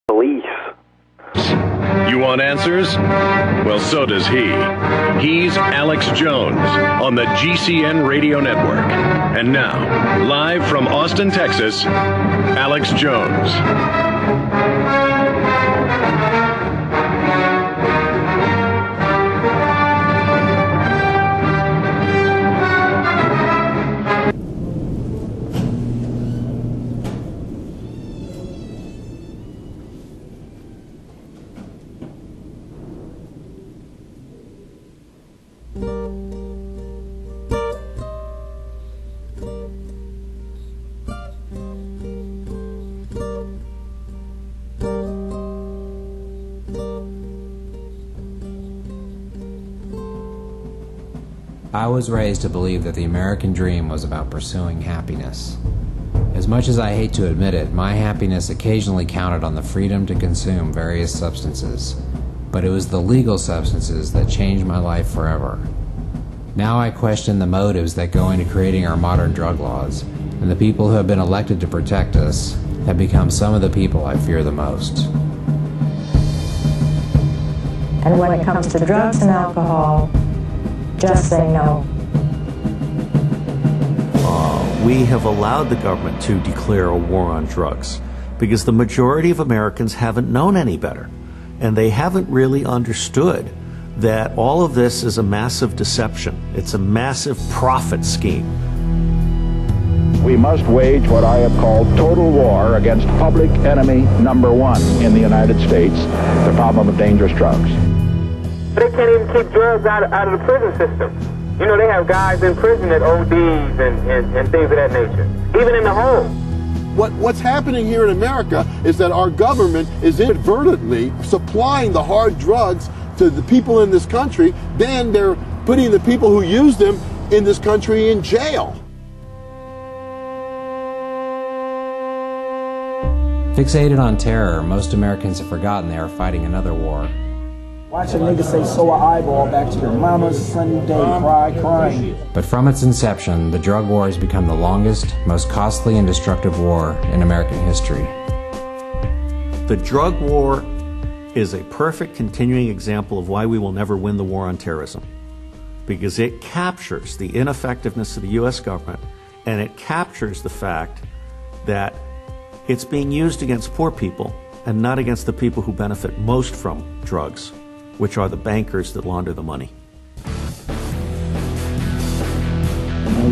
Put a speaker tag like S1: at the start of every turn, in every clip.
S1: police.
S2: You want answers? Well, so does he. He's Alex Jones on the GCN Radio Network. And now, live from Austin, Texas, Alex Jones.
S3: I was raised to believe that the American dream was about pursuing happiness. As much as I hate to admit it, my happiness occasionally counted on the freedom to consume various substances, but it was the legal substances that changed my life forever. Now I question the motives that go into creating our modern drug laws, and the people who have been elected to protect us have become some of the people I fear the most.
S4: And when it comes to drugs and alcohol, just say no.
S5: We have allowed the government to declare a war on drugs because the majority of Americans haven't known any better. And they haven't really understood that all of this is a massive deception. It's a massive profit scheme.
S6: We must wage what I have called total war against public enemy number one in the United States, the problem of dangerous drugs.
S7: They can't even keep drugs out of the prison system. You know, they have guys in prison that ODs and things of that nature, even in the home.
S8: What's happening here in America is that our government is inadvertently supplying the hard drugs to the people in this country. Then they're putting the people who use them in this country in jail.
S3: Fixated on terror, most Americans have forgotten they are fighting another war.
S9: Watch a nigga say, sew an eyeball back to your mama's Sunday, crying.
S3: But from its inception, the drug war has become the longest, most costly and destructive war in American history.
S5: The drug war is a perfect continuing example of why we will never win the war on terrorism. Because it captures the ineffectiveness of the U.S. government, and it captures the fact that it's being used against poor people and not against the people who benefit most from drugs, which are the bankers that launder the money.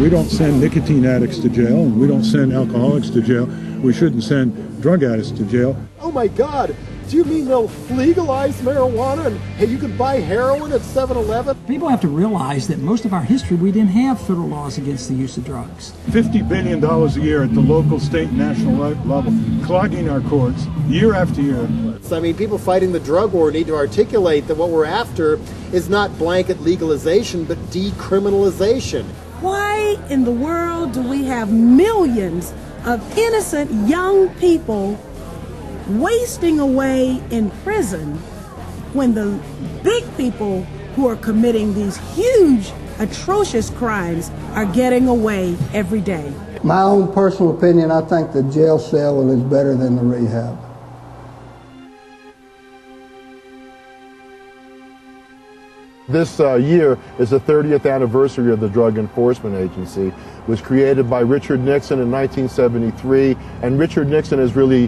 S10: We don't send nicotine addicts to jail, and we don't send alcoholics to jail. We shouldn't send drug addicts to jail.
S8: Oh my God, do you mean they'll legalize marijuana and hey, you can buy heroin at 7-Eleven?
S9: People have to realize that most of our history we didn't have federal laws against the use of drugs.
S10: $50 billion a year at the local, state, and national level, clogging our courts year after year.
S11: I mean, people fighting the drug war need to articulate that what we're after is not blanket legalization, but decriminalization.
S12: Why in the world do we have millions of innocent young people wasting away in prison when the big people who are committing these huge, atrocious crimes are getting away every day?
S13: My own personal opinion, I think the jail cell is better than the rehab.
S8: This year is the 30th anniversary of the Drug Enforcement Agency. It was created by Richard Nixon in 1973, and Richard Nixon is really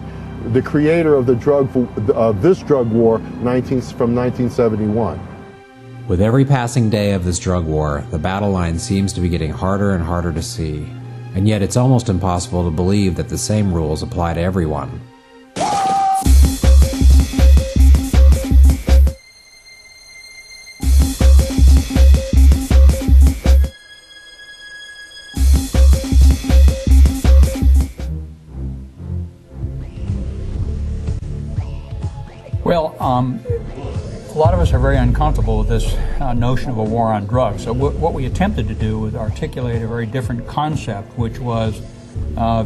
S8: the creator of this drug war from 1971.
S3: With every passing day of this drug war, the battle line seems to be getting harder and harder to see. And yet it's almost impossible to believe that the same rules apply to everyone.
S14: Well, a lot of us are very uncomfortable with this notion of a war on drugs. So what we attempted to do was articulate a very different concept, which was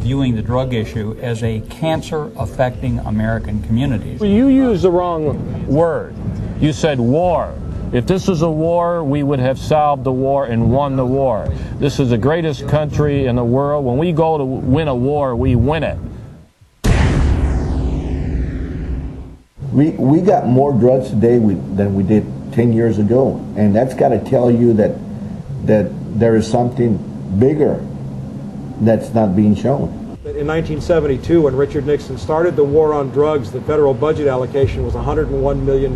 S14: viewing the drug issue as a cancer affecting American communities.
S15: You used the wrong word. You said war. If this was a war, we would have solved the war and won the war. This is the greatest country in the world. When we go to win a war, we win it.
S1: We got more drugs today than we did 10 years ago, and that's got to tell you that there is something bigger that's not being shown.
S16: In 1972, when Richard Nixon started the war on drugs, the federal budget allocation was $101 million.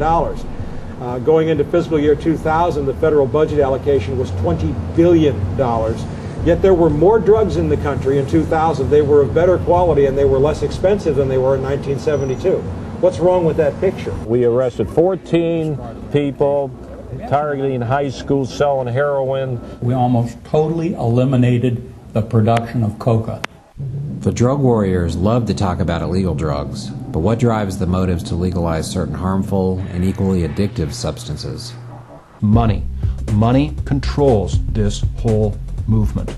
S16: Going into fiscal year 2000, the federal budget allocation was $20 billion. Yet there were more drugs in the country in 2000. They were of better quality and they were less expensive than they were in 1972. What's wrong with that picture?
S15: We arrested 14 people targeting high schools selling heroin.
S14: We almost totally eliminated the production of coca.
S3: The drug warriors love to talk about illegal drugs, but what drives the motives to legalize certain harmful and equally addictive substances?
S17: Money. Money controls this whole movement.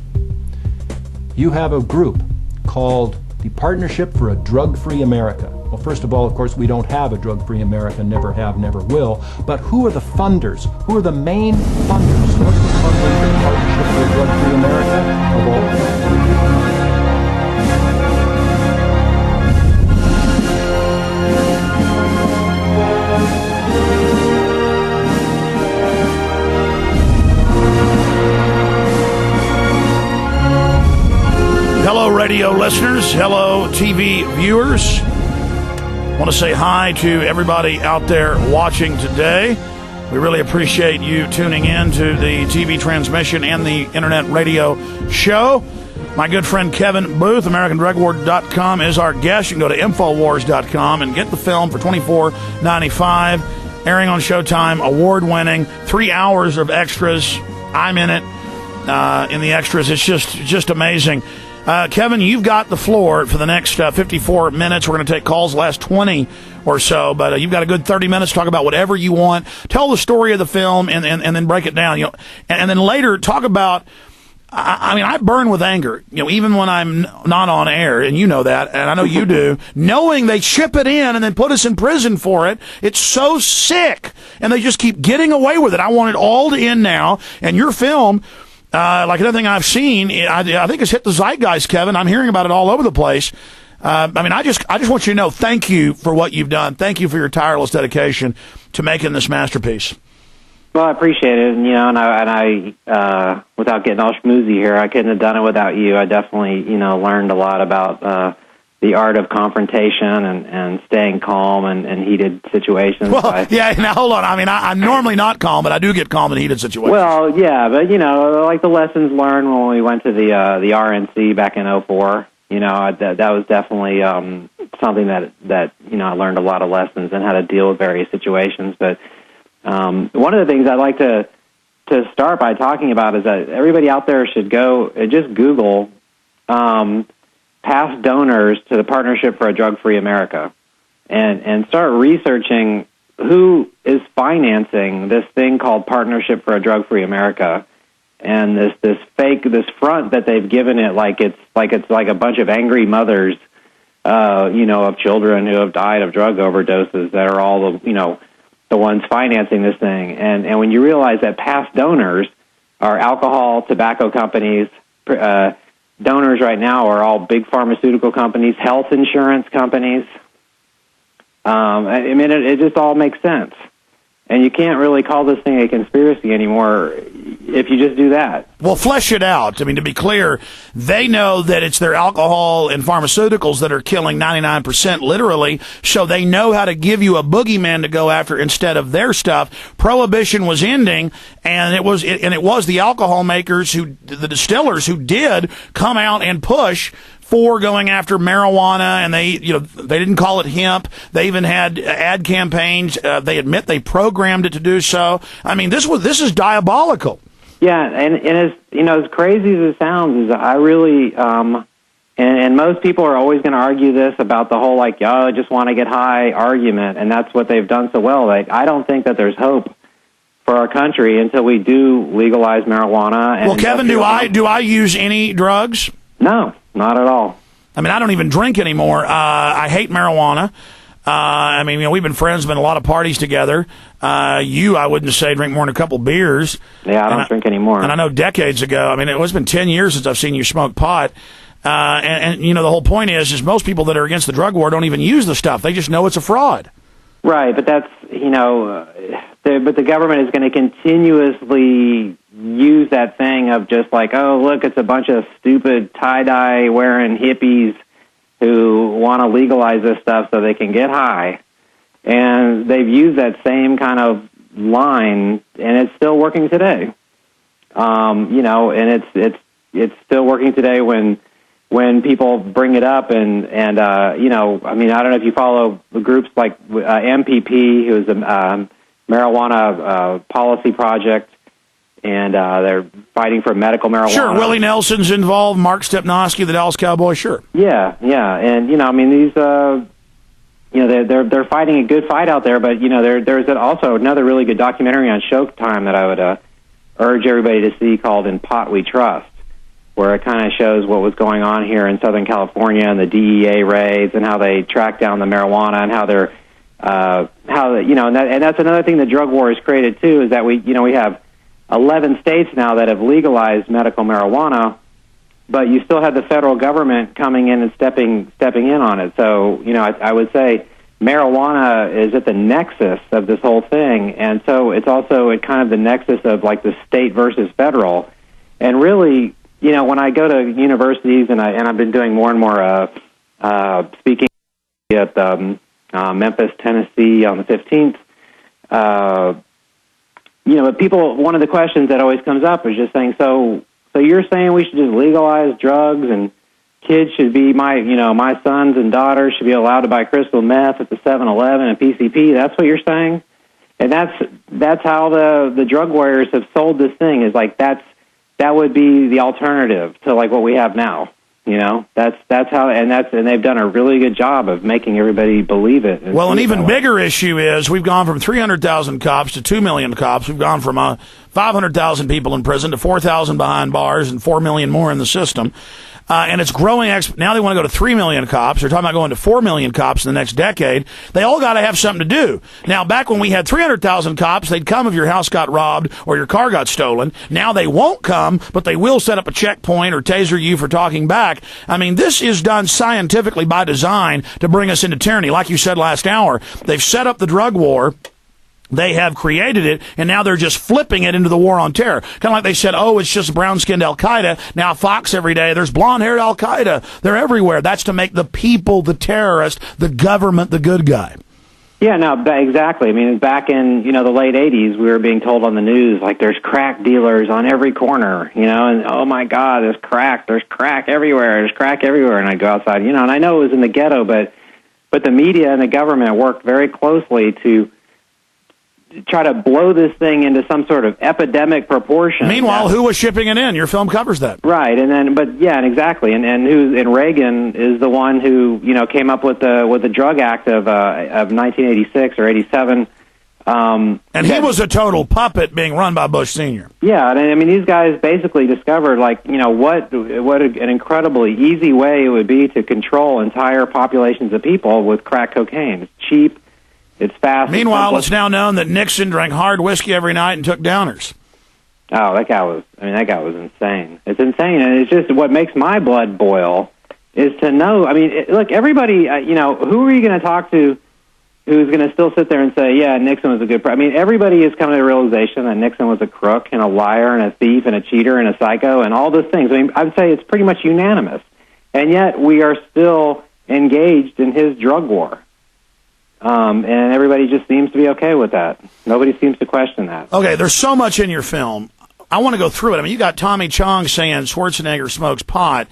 S17: You have a group called the Partnership for a Drug-Free America. Well, first of all, of course, we don't have a drug-free America, never have, never will. But who are the funders? Who are the main funders? What's the funders of the Partnership for a Drug-Free America? Of all.
S18: Hello, radio listeners. Hello, TV viewers. I want to say hi to everybody out there watching today. We really appreciate you tuning in to the TV transmission and the internet radio show. My good friend Kevin Booth, AmericanDrugWar.com, is our guest. You can go to Infowars.com and get the film for $24.95. Airing on Showtime, award-winning, 3 hours of extras. I'm in it, in the extras. It's just amazing. Kevin, you've got the floor for the next 54 minutes. We're going to take calls the last 20 or so, but you've got a good 30 minutes to talk about whatever you want. Tell the story of the film and then break it down. And then later talk about. I mean, I burn with anger. Even when I'm not on air, and you know that, and I know you do. Knowing they ship it in and then put us in prison for it, it's so sick, and they just keep getting away with it. I want it all to end now, and your film. Like anything I've seen, I think it's hit the zeitgeist, Kevin. I'm hearing about it all over the place. I just want you to know, thank you for what you've done. Thank you for your tireless dedication to making this masterpiece.
S19: Well, I appreciate it, and I without getting all schmoozy here, I couldn't have done it without you. I definitely, learned a lot about the art of confrontation and staying calm in heated situations.
S18: Well, now hold on. I mean, I'm normally not calm, but I do get calm in heated situations.
S19: Well, yeah, but, like the lessons learned when we went to the RNC back in 2004, that was definitely something that I learned a lot of lessons and how to deal with various situations. But one of the things I'd like to start by talking about is that everybody out there should go and just Google past donors to the Partnership for a Drug-Free America and start researching who is financing this thing called Partnership for a Drug-Free America and this front that they've given it like it's like a bunch of angry mothers of children who have died of drug overdoses that are all the ones financing this thing. And when you realize that past donors are alcohol, tobacco companies, donors right now are all big pharmaceutical companies, health insurance companies. It just all makes sense. And you can't really call this thing a conspiracy anymore if you just do that.
S18: Well, flesh it out. I mean, to be clear, they know that it's their alcohol and pharmaceuticals that are killing 99% literally, so they know how to give you a boogeyman to go after instead of their stuff. Prohibition was ending, and it was the alcohol makers, the distillers, who did come out and push for going after marijuana, and they didn't call it hemp. They even had ad campaigns. They admit they programmed it to do so. I mean, this is diabolical.
S19: Yeah, and as crazy as it sounds, is I really and most people are always going to argue this about the whole I just want to get high argument, and that's what they've done so well. I don't think that there's hope for our country until we do legalize marijuana. And
S18: well, Kevin, do I use any drugs?
S19: No. Not at all.
S18: I mean, I don't even drink anymore. I hate marijuana. We've been friends, been a lot of parties together. I wouldn't say drink more than a couple beers.
S19: Yeah, I don't drink anymore.
S18: And I know decades ago, it's been 10 years since I've seen you smoke pot. The whole point is most people that are against the drug war don't even use the stuff. They just know it's a fraud.
S19: Right, but that's, but the government is going to continuously use that thing of just like, oh, look, it's a bunch of stupid tie-dye wearing hippies who want to legalize this stuff so they can get high. And they've used that same kind of line, and it's still working today. And it's still working today when people bring it up and I don't know if you follow the groups like MPP, who's a marijuana policy project, and they're fighting for medical marijuana.
S18: Sure, Willie Nelson's involved, Mark Stepnoski, the Dallas Cowboy, sure.
S19: Yeah, and these they're fighting a good fight out there, but there's also another really good documentary on Showtime that I would urge everybody to see called "In Pot We Trust," where it kind of shows what was going on here in Southern California and the DEA raids and how they track down the marijuana and how they're and that's another thing the drug war has created too, is that we have 11 states now that have legalized medical marijuana, but you still have the federal government coming in and stepping in on it. So I would say marijuana is at the nexus of this whole thing, and so it's also at kind of the nexus of like the state versus federal. And really, when I go to universities and I've been doing more and more speaking at Memphis, Tennessee on the 15th. But people, one of the questions that always comes up is just saying, so you're saying we should just legalize drugs and kids should be, my sons and daughters should be allowed to buy crystal meth at the 7-Eleven and PCP? That's what you're saying? And that's how the drug warriors have sold this thing, is like that would be the alternative to like what we have now. That's how, and they've done a really good job of making everybody believe it.
S18: Well, an even bigger issue is we've gone from 300,000 cops to 2 million cops. We've gone from 500,000 people in prison to 4,000 behind bars and 4 million more in the system. And it's growing. Now they want to go to 3 million cops. They're talking about going to 4 million cops in the next decade. They all got to have something to do. Now, back when we had 300,000 cops, they'd come if your house got robbed or your car got stolen. Now they won't come, but they will set up a checkpoint or taser you for talking back. I mean, this is done scientifically by design to bring us into tyranny. Like you said last hour, they've set up the drug war. They have created it, and now they're just flipping it into the war on terror. Kind of like they said, oh, it's just brown-skinned Al-Qaeda. Now Fox every day, there's blonde-haired Al-Qaeda. They're everywhere. That's to make the people the terrorist, the government the good guy.
S19: Yeah, no, exactly. I mean, back in, the late 80s, we were being told on the news, like, there's crack dealers on every corner, and, oh, my God, there's crack everywhere, and I'd go outside, and I know it was in the ghetto, but the media and the government worked very closely to try to blow this thing into some sort of epidemic proportion.
S18: Meanwhile, who was shipping it in? Your film covers that.
S19: Right, exactly. And Reagan is the one who, came up with the Drug Act of 1986 or 87.
S18: And he was a total puppet being run by Bush Sr.
S19: Yeah, and I mean, these guys basically discovered, like, what an incredibly easy way it would be to control entire populations of people with crack cocaine. It's cheap. It's fast.
S18: Meanwhile, it's now known that Nixon drank hard whiskey every night and took downers.
S19: Oh, that guy was insane. It's insane, and it's just what makes my blood boil is to know. I mean, look, everybody, who are you going to talk to who's going to still sit there and say, yeah, Nixon was a good president? I mean, everybody has come to the realization that Nixon was a crook and a liar and a thief and a cheater and a psycho and all those things. I mean, I'd say it's pretty much unanimous. And yet we are still engaged in his drug war. And everybody just seems to be okay with that. Nobody seems to question that.
S18: Okay, there's so much in your film. I want to go through it. I mean, you got Tommy Chong saying Schwarzenegger smokes pot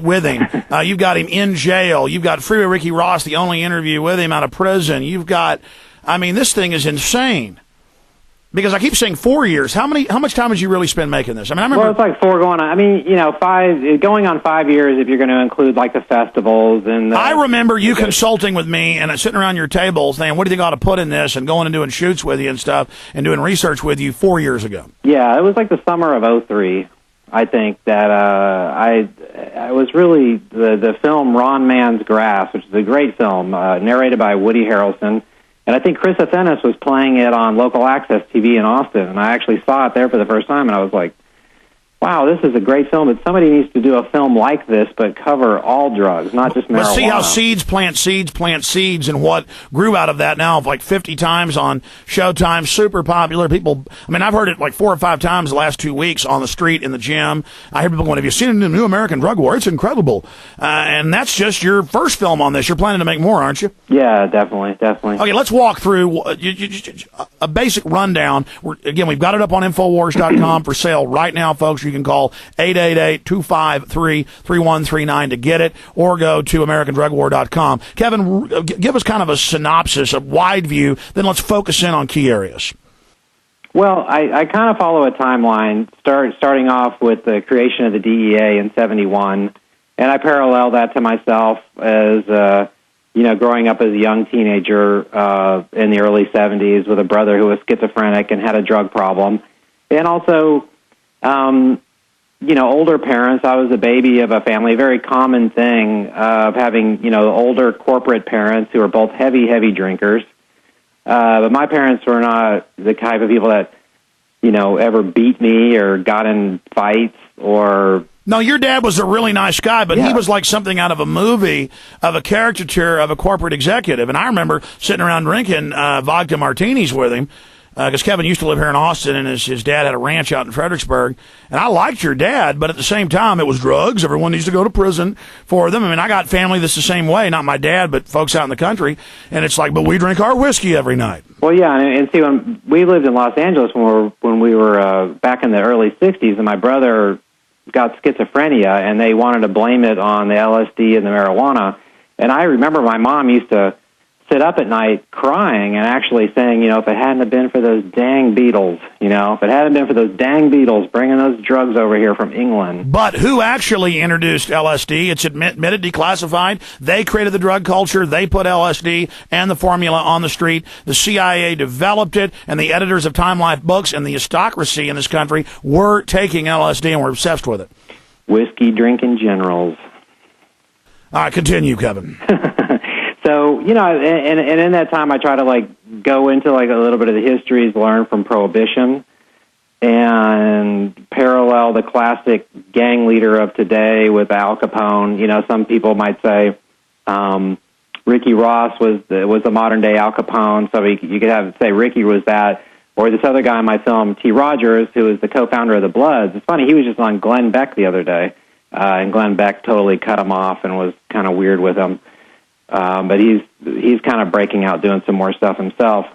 S18: with him. You've got him in jail. You've got Freeway Ricky Ross, the only interview with him out of prison. You've got, I mean, this thing is insane. Because I keep saying 4 years. How much time did you really spend making this? I mean, I remember.
S19: Well, it's like 4 going on. I mean, 5 going on 5 years if you're going to include like the festivals and.
S18: I remember you consulting with me and sitting around your table saying, "What do you think I ought to put in this?" and going and doing shoots with you and stuff and doing research with you 4 years ago.
S19: Yeah, it was like the summer of '03. I think that I was really the film Ron Mann's Grass, which is a great film narrated by Woody Harrelson. And I think Chris Athenis was playing it on local access TV in Austin, and I actually saw it there for the first time, and I was like, wow, this is a great film, but somebody needs to do a film like this, but cover all drugs, not just marijuana.
S18: But see how seeds plant seeds, and what grew out of that now, like 50 times on Showtime, super popular. People, I mean, I've heard it like 4 or 5 times the last 2 weeks on the street, in the gym. I hear people going, have you seen the new American Drug War? It's incredible. And that's just your first film on this. You're planning to make more, aren't you?
S19: Yeah, definitely.
S18: Okay, let's walk through a basic rundown. Again, we've got it up on Infowars.com for sale right now, folks. You can call 888-253-3139 to get it, or go to AmericanDrugWar.com. Kevin, give us kind of a synopsis, a wide view, then let's focus in on key areas.
S19: Well, I kind of follow a timeline, starting off with the creation of the DEA in 71, and I parallel that to myself as, growing up as a young teenager in the early 70s with a brother who was schizophrenic and had a drug problem. And also, older parents. I was a baby of a family, a very common thing of having, older corporate parents who are both heavy drinkers. But my parents were not the type of people that, ever beat me or got in fights or...
S18: No, your dad was a really nice guy, but he was like something out of a movie, of a caricature of a corporate executive. And I remember sitting around drinking vodka martinis with him, because Kevin used to live here in Austin, and his dad had a ranch out in Fredericksburg. And I liked your dad, but at the same time, it was drugs. Everyone needs to go to prison for them. I mean, I got family that's the same way, not my dad, but folks out in the country. And it's like, but we drink our whiskey every night.
S19: Well, yeah, and see, when we lived in Los Angeles when we were back in the early 60s, and my brother got schizophrenia, and they wanted to blame it on the LSD and the marijuana. And I remember my mom used to sit up at night crying and actually saying, if it hadn't have been for those dang Beatles, if it hadn't been for those dang Beatles bringing those drugs over here from England.
S18: But who actually introduced LSD? It's admitted, declassified. They created the drug culture. They put LSD and the formula on the street. The CIA developed it, and the editors of Time Life books and the aristocracy in this country were taking LSD and were obsessed with it.
S19: Whiskey drinking generals.
S18: All right, continue, Kevin.
S19: So, and in that time I try to, go into, a little bit of the histories learned from Prohibition and parallel the classic gang leader of today with Al Capone. Some people might say Ricky Ross was the modern-day Al Capone, so you could say Ricky was that. Or this other guy in my film, T. Rogers, who is the co-founder of the Bloods. It's funny, he was just on Glenn Beck the other day, and Glenn Beck totally cut him off and was kind of weird with him. But he's kind of breaking out, doing some more stuff himself.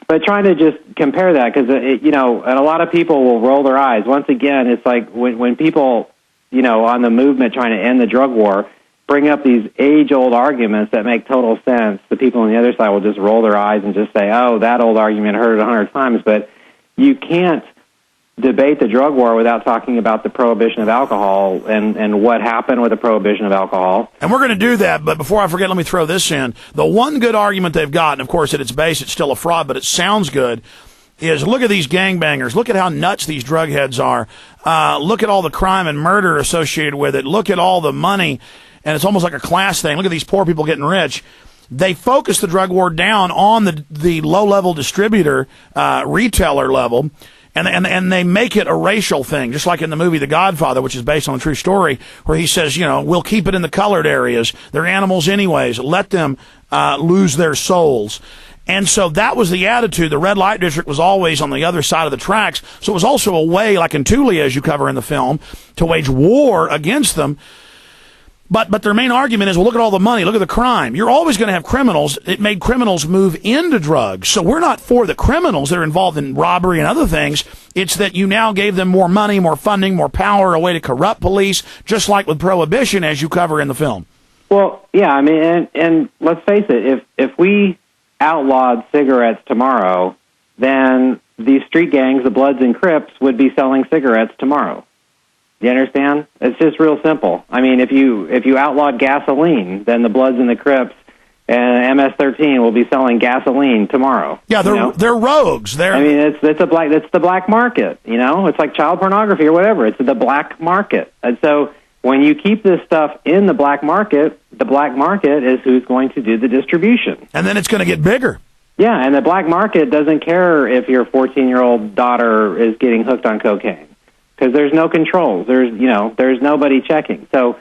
S19: But trying to just compare that, because, and a lot of people will roll their eyes. Once again, it's like when people, on the movement trying to end the drug war, bring up these age-old arguments that make total sense, the people on the other side will just roll their eyes and just say, oh, that old argument, heard it 100 times. But you can't debate the drug war without talking about the prohibition of alcohol and what happened with the prohibition of alcohol.
S18: And we're going to do that, but before I forget, let me throw this in. The one good argument they've got, and of course at its base it's still a fraud, but it sounds good, is look at these gangbangers. Look at how nuts these drug heads are. Look at all the crime and murder associated with it. Look at all the money, and it's almost like a class thing. Look at these poor people getting rich. They focus the drug war down on the low-level distributor, retailer level, and they make it a racial thing, just like in the movie The Godfather, which is based on a true story, where he says, we'll keep it in the colored areas. They're animals anyways. Let them lose their souls. And so that was the attitude. The red light district was always on the other side of the tracks. So it was also a way, like in Tulia, as you cover in the film, to wage war against them. But their main argument is, well, look at all the money, look at the crime. You're always going to have criminals. It made criminals move into drugs. So we're not for the criminals that are involved in robbery and other things. It's that you now gave them more money, more funding, more power, a way to corrupt police, just like with Prohibition, as you cover in the film.
S19: Well, yeah, I mean, and let's face it, if we outlawed cigarettes tomorrow, then these street gangs, the Bloods and Crips, would be selling cigarettes tomorrow. You understand? It's just real simple. I mean, if you outlawed gasoline, then the Bloods and the Crips and MS-13 will be selling gasoline tomorrow.
S18: Yeah, they're rogues.
S19: I mean, it's the black market. It's like child pornography or whatever. It's the black market. And so when you keep this stuff in the black market is who's going to do the distribution.
S18: And then it's going to get bigger.
S19: Yeah, and the black market doesn't care if your 14-year-old daughter is getting hooked on cocaine. because there's no controls. There's nobody checking. So,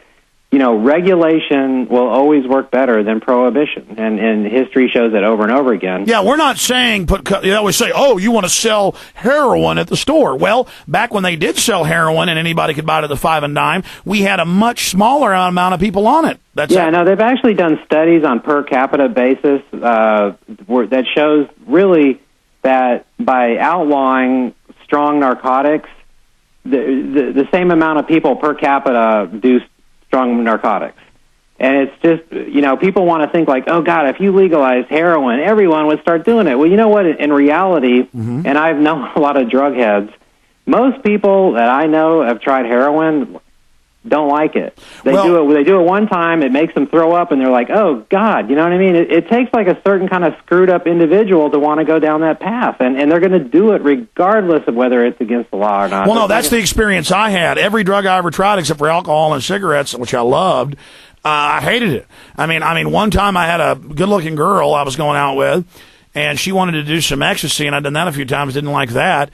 S19: regulation will always work better than prohibition, and history shows it over and over again.
S18: Yeah, we're not saying they always say, "Oh, you want to sell heroin at the store." Well, back when they did sell heroin and anybody could buy it at the 5 and dime, we had a much smaller amount of people on it.
S19: No, they've actually done studies on per capita basis that shows really that by outlawing strong narcotics, the same amount of people per capita do strong narcotics. And it's just, people want to think like, oh, God, if you legalize heroin, everyone would start doing it. Well, you know what? In reality, and I've known a lot of drug heads, most people that I know have tried heroin don't like it. They do it one time, it makes them throw up, and they're like, oh, God, you know what I mean? It takes like a certain kind of screwed up individual to want to go down that path, and they're going to do it regardless of whether it's against the law or not.
S18: Well, no, that's the experience I had. Every drug I ever tried, except for alcohol and cigarettes, which I loved, I hated it. I mean, one time I had a good-looking girl I was going out with, and she wanted to do some ecstasy, and I'd done that a few times, didn't like that,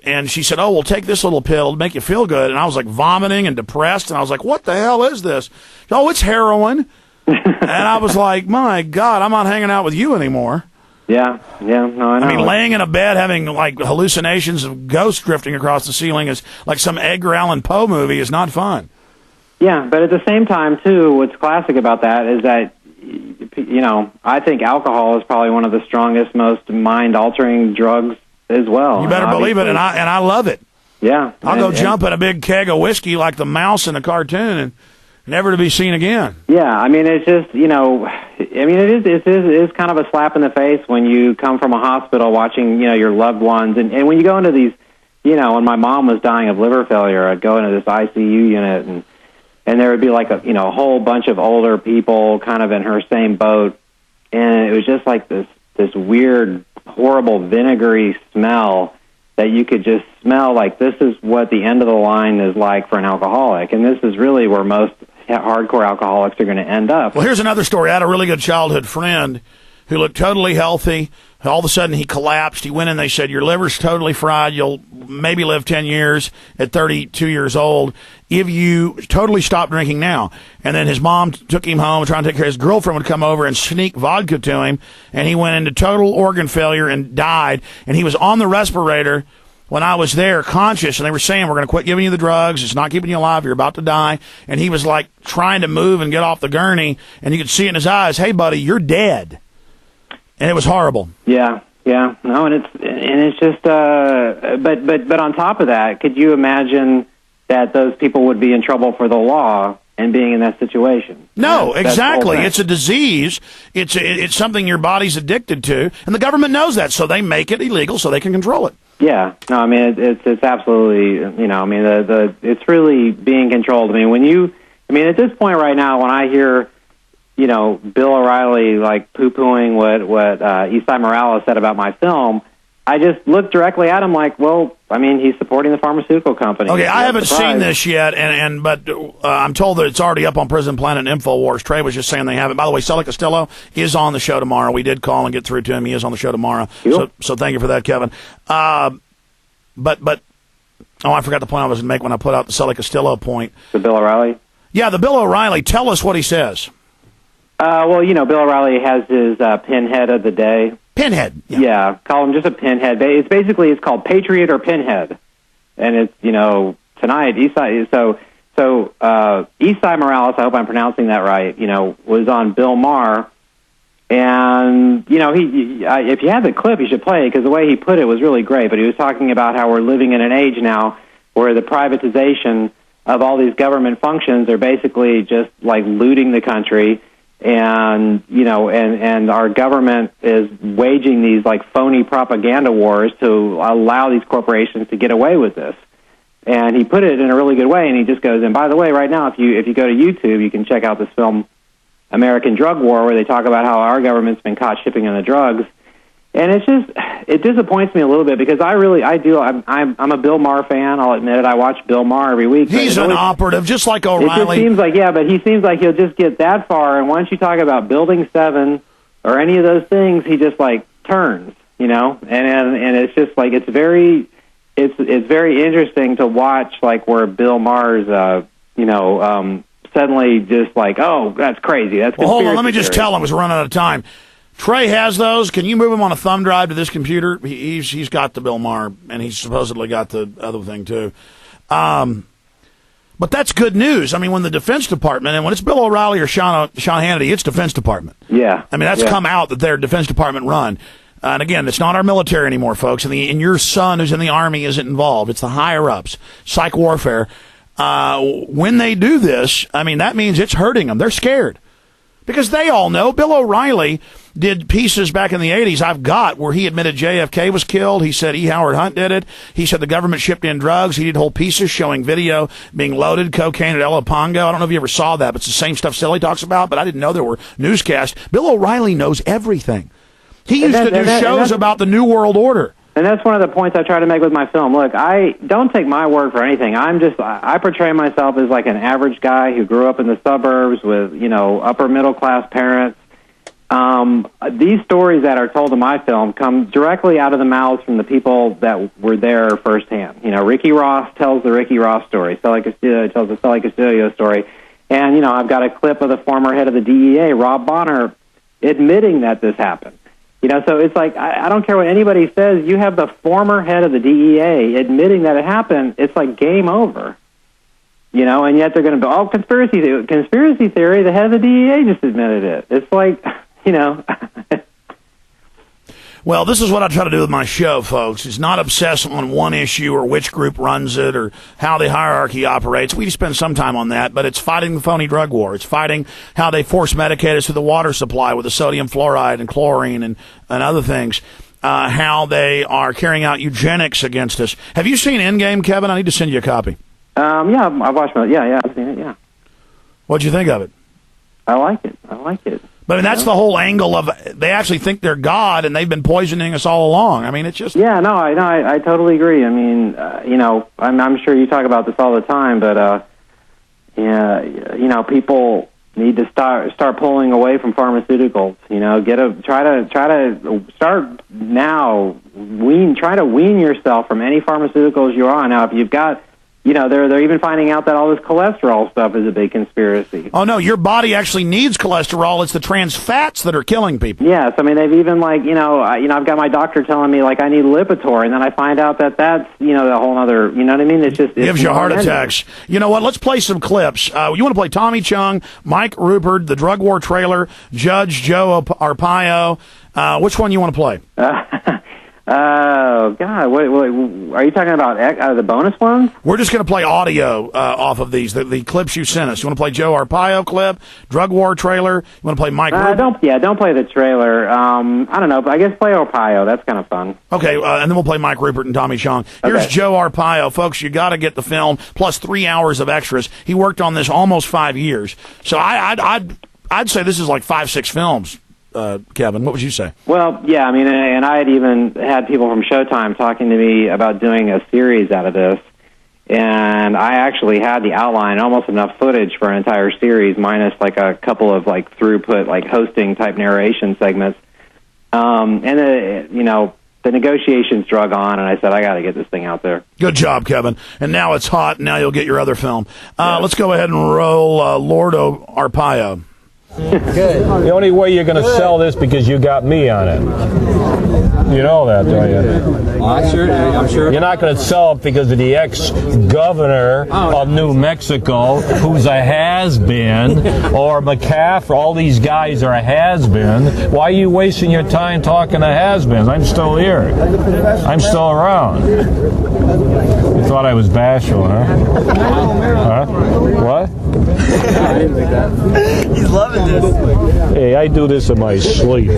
S18: and she said, oh, well, take this little pill to make you feel good. And I was like vomiting and depressed. And I was like, what the hell is this? Oh, it's heroin. And I was like, my God, I'm not hanging out with you anymore.
S19: Yeah, no, I know.
S18: I mean, laying in a bed having like hallucinations of ghosts drifting across the ceiling is like some Edgar Allan Poe movie is not fun.
S19: Yeah, but at the same time, too, what's classic about that is that, I think alcohol is probably one of the strongest, most mind-altering drugs as well.
S18: You better believe it, and I love it.
S19: Yeah.
S18: I'll go jump in a big keg of whiskey like the mouse in a cartoon and never to be seen again.
S19: Yeah, I mean, it's just, it is kind of a slap in the face when you come from a hospital watching, your loved ones, and when you go into these, when my mom was dying of liver failure, I'd go into this ICU unit, and there would be like a whole bunch of older people kind of in her same boat, and it was just like this weird, horrible vinegary smell that you could just smell like this is what the end of the line is like for an alcoholic. And this is really where most hardcore alcoholics are going to end up.
S18: Well, here's another story. I had a really good childhood friend who looked totally healthy. All of a sudden, he collapsed. He went in, they said, your liver's totally fried. You'll maybe live 10 years at 32 years old if you totally stop drinking now. And then his mom took him home, trying to take care of his girlfriend would come over and sneak vodka to him, and he went into total organ failure and died. And he was on the respirator when I was there, conscious, and they were saying, we're going to quit giving you the drugs. It's not keeping you alive. You're about to die. And he was like trying to move and get off the gurney, and you could see in his eyes, hey, buddy, you're dead. And it was horrible.
S19: Yeah, no, and it's just, but on top of that, could you imagine that those people would be in trouble for the law and being in that situation?
S18: No, exactly. It's a disease. It's something your body's addicted to, and the government knows that, so they make it illegal so they can control it.
S19: Yeah, no, I mean it's absolutely, it's really being controlled. I mean, at this point right now, when I hear, Bill O'Reilly like poo-pooing what Esai Morales said about my film, I just look directly at him like, well, I mean, he's supporting the pharmaceutical company.
S18: Okay, I haven't seen this yet, but I'm told that it's already up on Prison Planet and InfoWars. Trey was just saying they have it. By the way, Sully Costello is on the show tomorrow. We did call and get through to him. He is on the show tomorrow. So thank you for that, Kevin. But I forgot the point I was going to make when I put out the Sully Costello point.
S19: The Bill O'Reilly?
S18: Yeah, the Bill O'Reilly. Tell us what he says.
S19: Well, Bill O'Reilly has his pinhead of the day.
S18: Pinhead.
S19: Yeah, call him just a pinhead. It's called Patriot or Pinhead, and it's tonight Esai. So Esai Morales, I hope I'm pronouncing that right. Was on Bill Maher, and if you have the clip, you should play it because the way he put it was really great. But he was talking about how we're living in an age now where the privatization of all these government functions are basically just like looting the country. And and our government is waging these like phony propaganda wars to allow these corporations to get away with this. And he put it in a really good way. And he just goes, and by the way, right now, if you go to YouTube, you can check out this film, American Drug War, where they talk about how our government's been caught shipping in the drugs. And it disappoints me a little bit because I'm a Bill Maher fan. I'll admit it. I watch Bill Maher every week.
S18: He's an operative, just like O'Reilly.
S19: It just seems like, but he seems like he'll just get that far. And once you talk about Building 7 or any of those things, he just like turns, And it's just like it's very it's very interesting to watch, like where Bill Maher's, suddenly just like, oh, that's crazy. That's
S18: well, hold on. Let me
S19: conspiracy
S18: just
S19: theory.
S18: tell him. We're running out of time. Trey has those. Can you move them on a thumb drive to this computer? He's got the Bill Maher, and he's supposedly got the other thing too. But that's good news. I mean, when the Defense Department, and when it's Bill O'Reilly or Sean Hannity, it's Defense Department.
S19: Yeah.
S18: I mean, that's come out that they're Defense Department run. And again, it's not our military anymore, folks. And your son who's in the Army isn't involved. It's the higher-ups, psych warfare. When they do this, I mean, that means it's hurting them. They're scared. Because they all know. Bill O'Reilly did pieces back in the 80s, I've got, where he admitted JFK was killed. He said E. Howard Hunt did it. He said the government shipped in drugs. He did whole pieces showing video being loaded, cocaine at El Pongo. I don't know if you ever saw that, but it's the same stuff Silly talks about, but I didn't know there were newscasts. Bill O'Reilly knows everything. He used to do shows about the New World Order.
S19: And that's one of the points I try to make with my film. Look, I don't take my word for anything. I portray myself as like an average guy who grew up in the suburbs with, upper middle class parents. These stories that are told in my film come directly out of the mouths from the people that were there firsthand. Ricky Ross tells the Ricky Ross story. Sully Castillo tells the Sully Castillo story. And, I've got a clip of the former head of the DEA, Rob Bonner, admitting that this happened. So it's like, I don't care what anybody says, you have the former head of the DEA admitting that it happened, it's like game over. And yet they're going to go, conspiracy theory, the head of the DEA just admitted it. It's like,
S18: Well, this is what I try to do with my show, folks, is not obsess on one issue or which group runs it or how the hierarchy operates. We spend some time on that, but it's fighting the phony drug war. It's fighting how they force medicate us through the water supply with the sodium fluoride and chlorine and other things, how they are carrying out eugenics against us. Have you seen Endgame, Kevin? I need to send you a copy.
S19: Yeah, I've watched it. Yeah, I've seen it, yeah.
S18: What'd you think of it?
S19: I like it.
S18: But I mean, that's the whole angle of they actually think they're God and they've been poisoning us all along. I mean, it's just...
S19: Yeah, no, I totally agree. I mean, I'm sure you talk about this all the time, but, people need to start pulling away from pharmaceuticals. Try to start now. Try to wean yourself from any pharmaceuticals you're on. Now, if you've got... they're even finding out that all this cholesterol stuff is a big conspiracy.
S18: Oh, no, your body actually needs cholesterol. It's the trans fats that are killing people.
S19: Yes, I mean, they've even, I've got my doctor telling me, I need Lipitor, and then I find out that that's, the whole other, you know what I mean? It
S18: gives you heart attacks. You know what? Let's play some clips. You want to play Tommy Chung, Mike Rupert, the drug war trailer, Judge Joe Arpaio. Which one you want to play?
S19: Oh, God. What are you talking about, the bonus ones?
S18: We're just going to play audio off of these, the clips you sent us. You want to play Joe Arpaio clip, drug war trailer? You want to play Mike Rupert?
S19: Don't play the trailer. I don't know, but I guess play Arpaio. That's kind of fun.
S18: Okay, and then we'll play Mike Rupert and Tommy Chong. Here's Joe Arpaio. Folks, you got to get the film, plus 3 hours of extras. He worked on this almost 5 years. So I'd say this is like 5-6 films. Kevin, what would you say?
S19: Well, yeah, I mean, and I had even had people from Showtime talking to me about doing a series out of this, and I actually had the outline, almost enough footage for an entire series, minus a couple of throughput, hosting type narration segments. The negotiations drug on, and I said, I got to get this thing out there.
S18: Good job, Kevin. And now it's hot. Now you'll get your other film. Let's go ahead and roll Lord Arpaio.
S15: Good. The only way you're going to sell this because you got me on it. You know that, don't you? I'm sure. You're not going to sell it because of the ex-governor of New Mexico, who's a has-been, or McCaffrey. All these guys are a has-been. Why are you wasting your time talking to has-beens? I'm still here. I'm still around. You thought I was bashful, huh? What?
S20: I didn't think that. He's loving this.
S15: Hey, I do this in my sleep.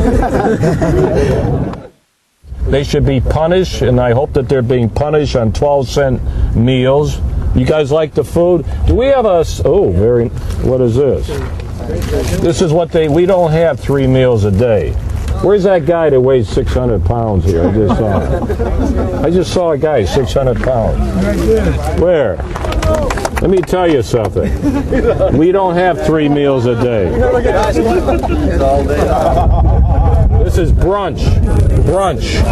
S15: They should be punished, and I hope that they're being punished on 12-cent meals. You guys like the food? Do we have what is this? This is what we don't have 3 meals a day. Where's that guy that weighs 600 pounds here? I just saw a guy, 600 pounds. Where? Let me tell you something. We don't have 3 meals a day. This is brunch. Brunch.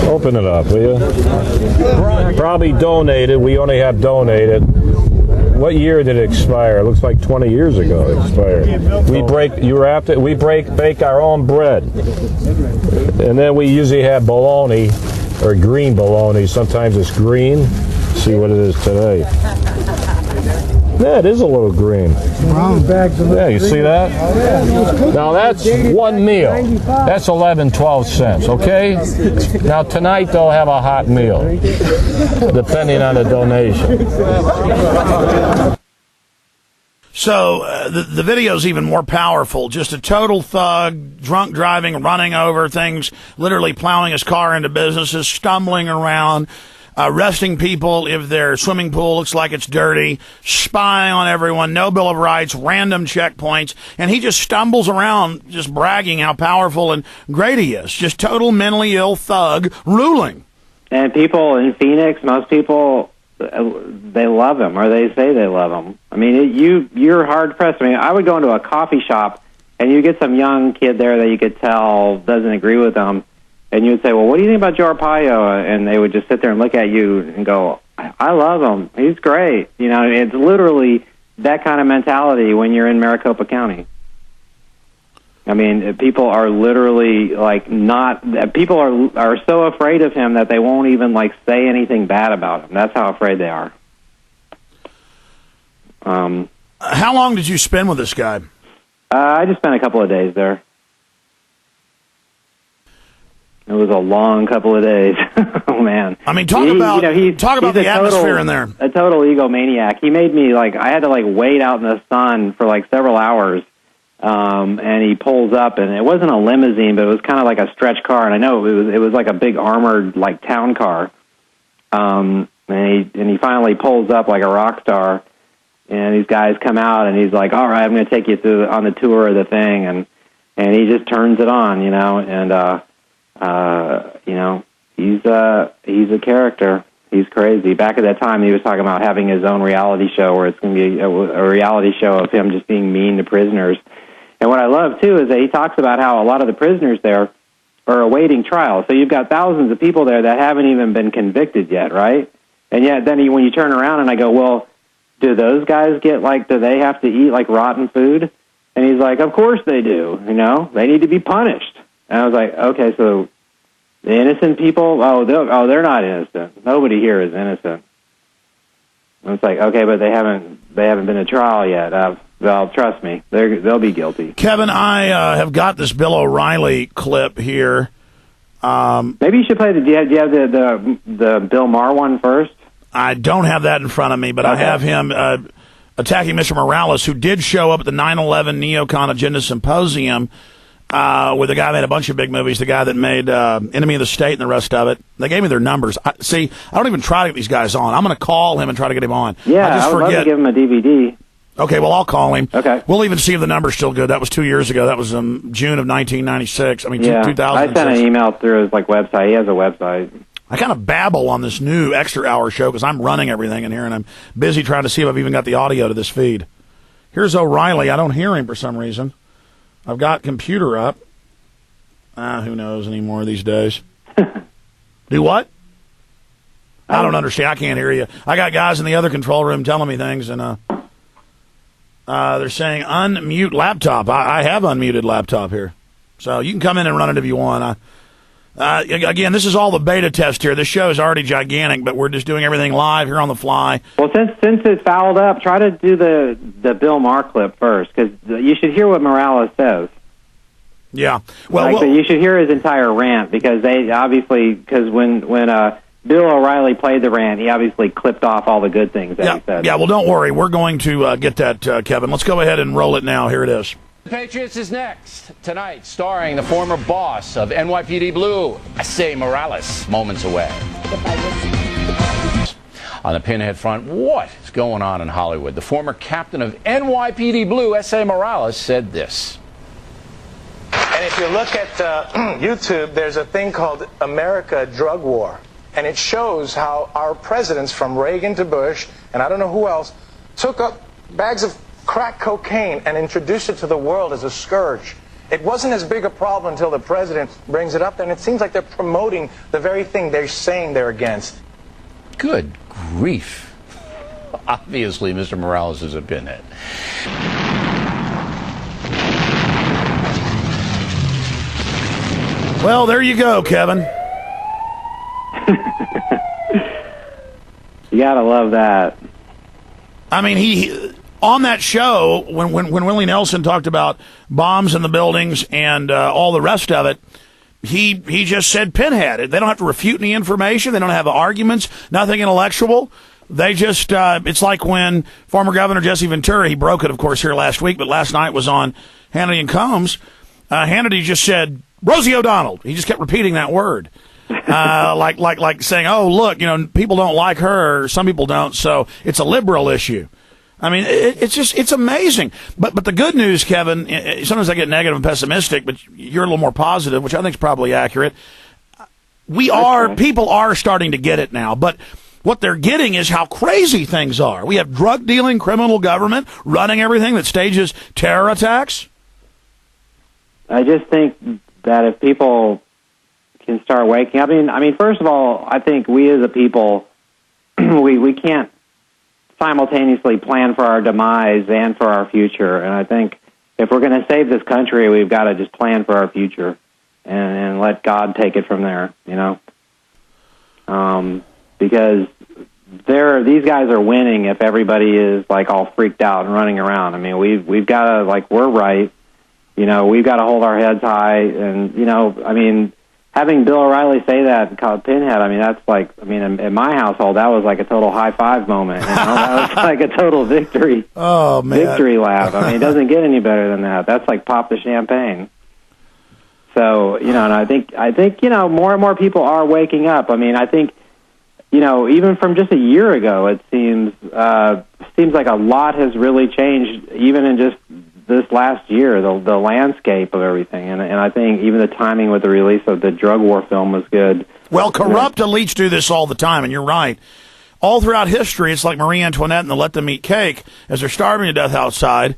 S15: Open it up, will you? Probably donated. We only have donated. What year did it expire? It looks like 20 years ago it expired. We bake our own bread. And then we usually have bologna, or green bologna. Sometimes it's green. Let's see what it is today. Yeah, it is a little green. Yeah, you see that? Now that's one meal. That's 12 cents, okay? Now tonight they'll have a hot meal, depending on the donation.
S18: So the video's even more powerful. Just a total thug, drunk driving, running over things, literally plowing his car into businesses, stumbling around, arresting people if their swimming pool looks like it's dirty, spying on everyone, no Bill of Rights, random checkpoints, and he just stumbles around just bragging how powerful and great he is. Just total mentally ill thug ruling.
S19: And people in Phoenix, most people, they love him, or they say they love him. I mean, you're hard-pressed. I mean, I would go into a coffee shop, and you get some young kid there that you could tell doesn't agree with him, and you would say, well, what do you think about Joe Arpaio? And they would just sit there and look at you and go, I love him. He's great. You know, it's literally that kind of mentality when you're in Maricopa County. I mean, people are literally, people are so afraid of him that they won't even, say anything bad about him. That's how afraid they are.
S18: How long did you spend with this guy?
S19: I just spent a couple of days there. It was a long couple of days. Oh, man.
S18: I mean, talk about the atmosphere in there.
S19: A total egomaniac. He made me, I had to, wait out in the sun for, several hours. And he pulls up, and it wasn't a limousine, but it was kind of like a stretch car. And I know it was like a big armored, town car. And he finally pulls up like a rock star. And these guys come out, and he's like, all right, I'm going to take you on the tour of the thing. And he just turns it on, and, he's a character. He's crazy. Back at that time, he was talking about having his own reality show where it's going to be a reality show of him just being mean to prisoners. And what I love, too, is that he talks about how a lot of the prisoners there are awaiting trial. So you've got thousands of people there that haven't even been convicted yet, right? And yet then when you turn around and I go, well, do those guys get, do they have to eat, rotten food? And he's like, of course they do, They need to be punished. And I was like, okay, so the innocent people, they're not innocent. Nobody here is innocent. And it's like, okay, but they haven't been to trial yet. Well, trust me, they'll be guilty.
S18: Kevin, I have got this Bill O'Reilly clip here.
S19: Maybe you should play do you have the Bill Maher one first?
S18: I don't have that in front of me, but okay. I have him attacking Mr. Morales, who did show up at the 9/11 Neocon Agenda Symposium with the guy that made a bunch of big movies, the guy that made Enemy of the State and the rest of it. They gave me their numbers. I don't even try to get these guys on. I'm going to call him and try to get him on.
S19: Yeah, I would love to give him a DVD.
S18: Okay, well, I'll call him.
S19: Okay.
S18: We'll even see if the number's still good. That was 2 years ago. That was June of 1996. 2006.
S19: I sent an email through his website. He has a website.
S18: I kind of babble on this new extra hour show because I'm running everything in here, and I'm busy trying to see if I've even got the audio to this feed. Here's O'Reilly. I don't hear him for some reason. I've got computer up. Who knows anymore these days? Do what? I don't understand. I can't hear you. I got guys in the other control room telling me things, and they're saying unmute laptop. I have unmuted laptop here. So you can come in and run it if you want. Again, this is all the beta test here. This show is already gigantic, but we're just doing everything live here on the fly.
S19: Well, since it's fouled up, try to do the Bill Maher clip first, because you should hear what Morales says.
S18: Yeah. Well,
S19: you should hear his entire rant, because when Bill O'Reilly played the rant, he obviously clipped off all the good things that he said.
S18: Yeah, well, don't worry. We're going to get that, Kevin. Let's go ahead and roll it now. Here it is.
S21: The Patriots is next. Tonight, starring the former boss of NYPD Blue, S.A. Morales, moments away. On the pinhead front, what is going on in Hollywood? The former captain of NYPD Blue, S.A. Morales, said this.
S22: And if you look at YouTube, there's a thing called America Drug War. And it shows how our presidents, from Reagan to Bush, and I don't know who else, took up bags of crack cocaine and introduced it to the world as a scourge. It wasn't as big a problem until the president brings it up, and it seems like they're promoting the very thing they're saying they're against.
S21: Good grief. Obviously, Mr. Morales is a pinhead.
S18: Well, there you go, Kevin.
S19: You gotta love that.
S18: I mean, he on that show when Willie Nelson talked about bombs in the buildings and all the rest of it, he just said pinhead. They don't have to refute any information. They don't have arguments. Nothing intellectual. They just it's like when former Governor Jesse Ventura, he broke it, of course, here last week, but last night was on Hannity and Combs. Hannity just said Rosie O'Donnell. He just kept repeating that word. Like saying, oh, look, people don't like her, or some people don't, so it's a liberal issue. I mean, it's amazing. But the good news, Kevin, sometimes I get negative and pessimistic, but you're a little more positive, which I think is probably accurate. People are starting to get it now, but what they're getting is how crazy things are. We have drug-dealing criminal government running everything that stages terror attacks.
S19: I just think that if people can start waking up. I mean, first of all, I think we as a people, we can't simultaneously plan for our demise and for our future. And I think if we're going to save this country, we've got to just plan for our future and let God take it from there, because these guys are winning if everybody is like all freaked out and running around. I mean, we've got to, we're right. We've got to hold our heads high, and having Bill O'Reilly say that and call it pinhead, in my household, that was like a total high five moment. That was like a total victory.
S18: Oh, man.
S19: Victory laugh. It doesn't get any better than that. That's like pop the champagne. So, and I think, more and more people are waking up. I think, even from just a year ago, it seems like a lot has really changed, even in just this last year, the landscape of everything, and I think even the timing with the release of the drug war film was good.
S18: Well, corrupt elites do this all the time, and you're right. All throughout history, it's like Marie Antoinette and the Let Them Eat Cake, as they're starving to death outside.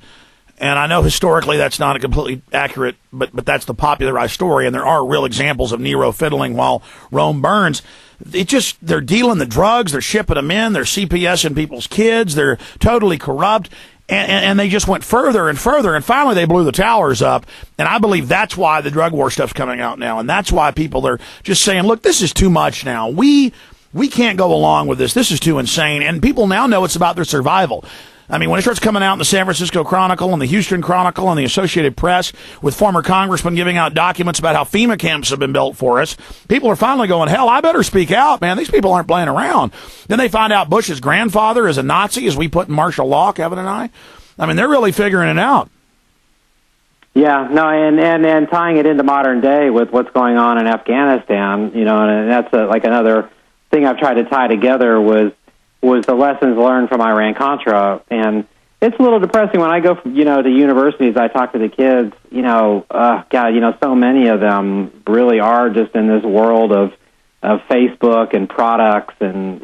S18: And I know historically that's not a completely accurate, but that's the popularized story, and there are real examples of Nero fiddling while Rome burns. They're dealing the drugs, they're shipping them in, they're CPSing people's kids, they're totally corrupt. And they just went further and further, and finally they blew the towers up. And I believe that's why the drug war stuff's coming out now, and that's why people are just saying, look, this is too much now. We can't go along with this. This is too insane. And people now know it's about their survival. When it starts coming out in the San Francisco Chronicle and the Houston Chronicle and the Associated Press with former congressmen giving out documents about how FEMA camps have been built for us, people are finally going, hell, I better speak out, man. These people aren't playing around. Then they find out Bush's grandfather is a Nazi, as we put in martial law, Kevin and I. They're really figuring it out.
S19: Yeah, no, and tying it into modern day with what's going on in Afghanistan, and that's another thing I've tried to tie together was the lessons learned from Iran-Contra. And it's a little depressing when I go, to universities, I talk to the kids, so many of them really are just in this world of Facebook and products and,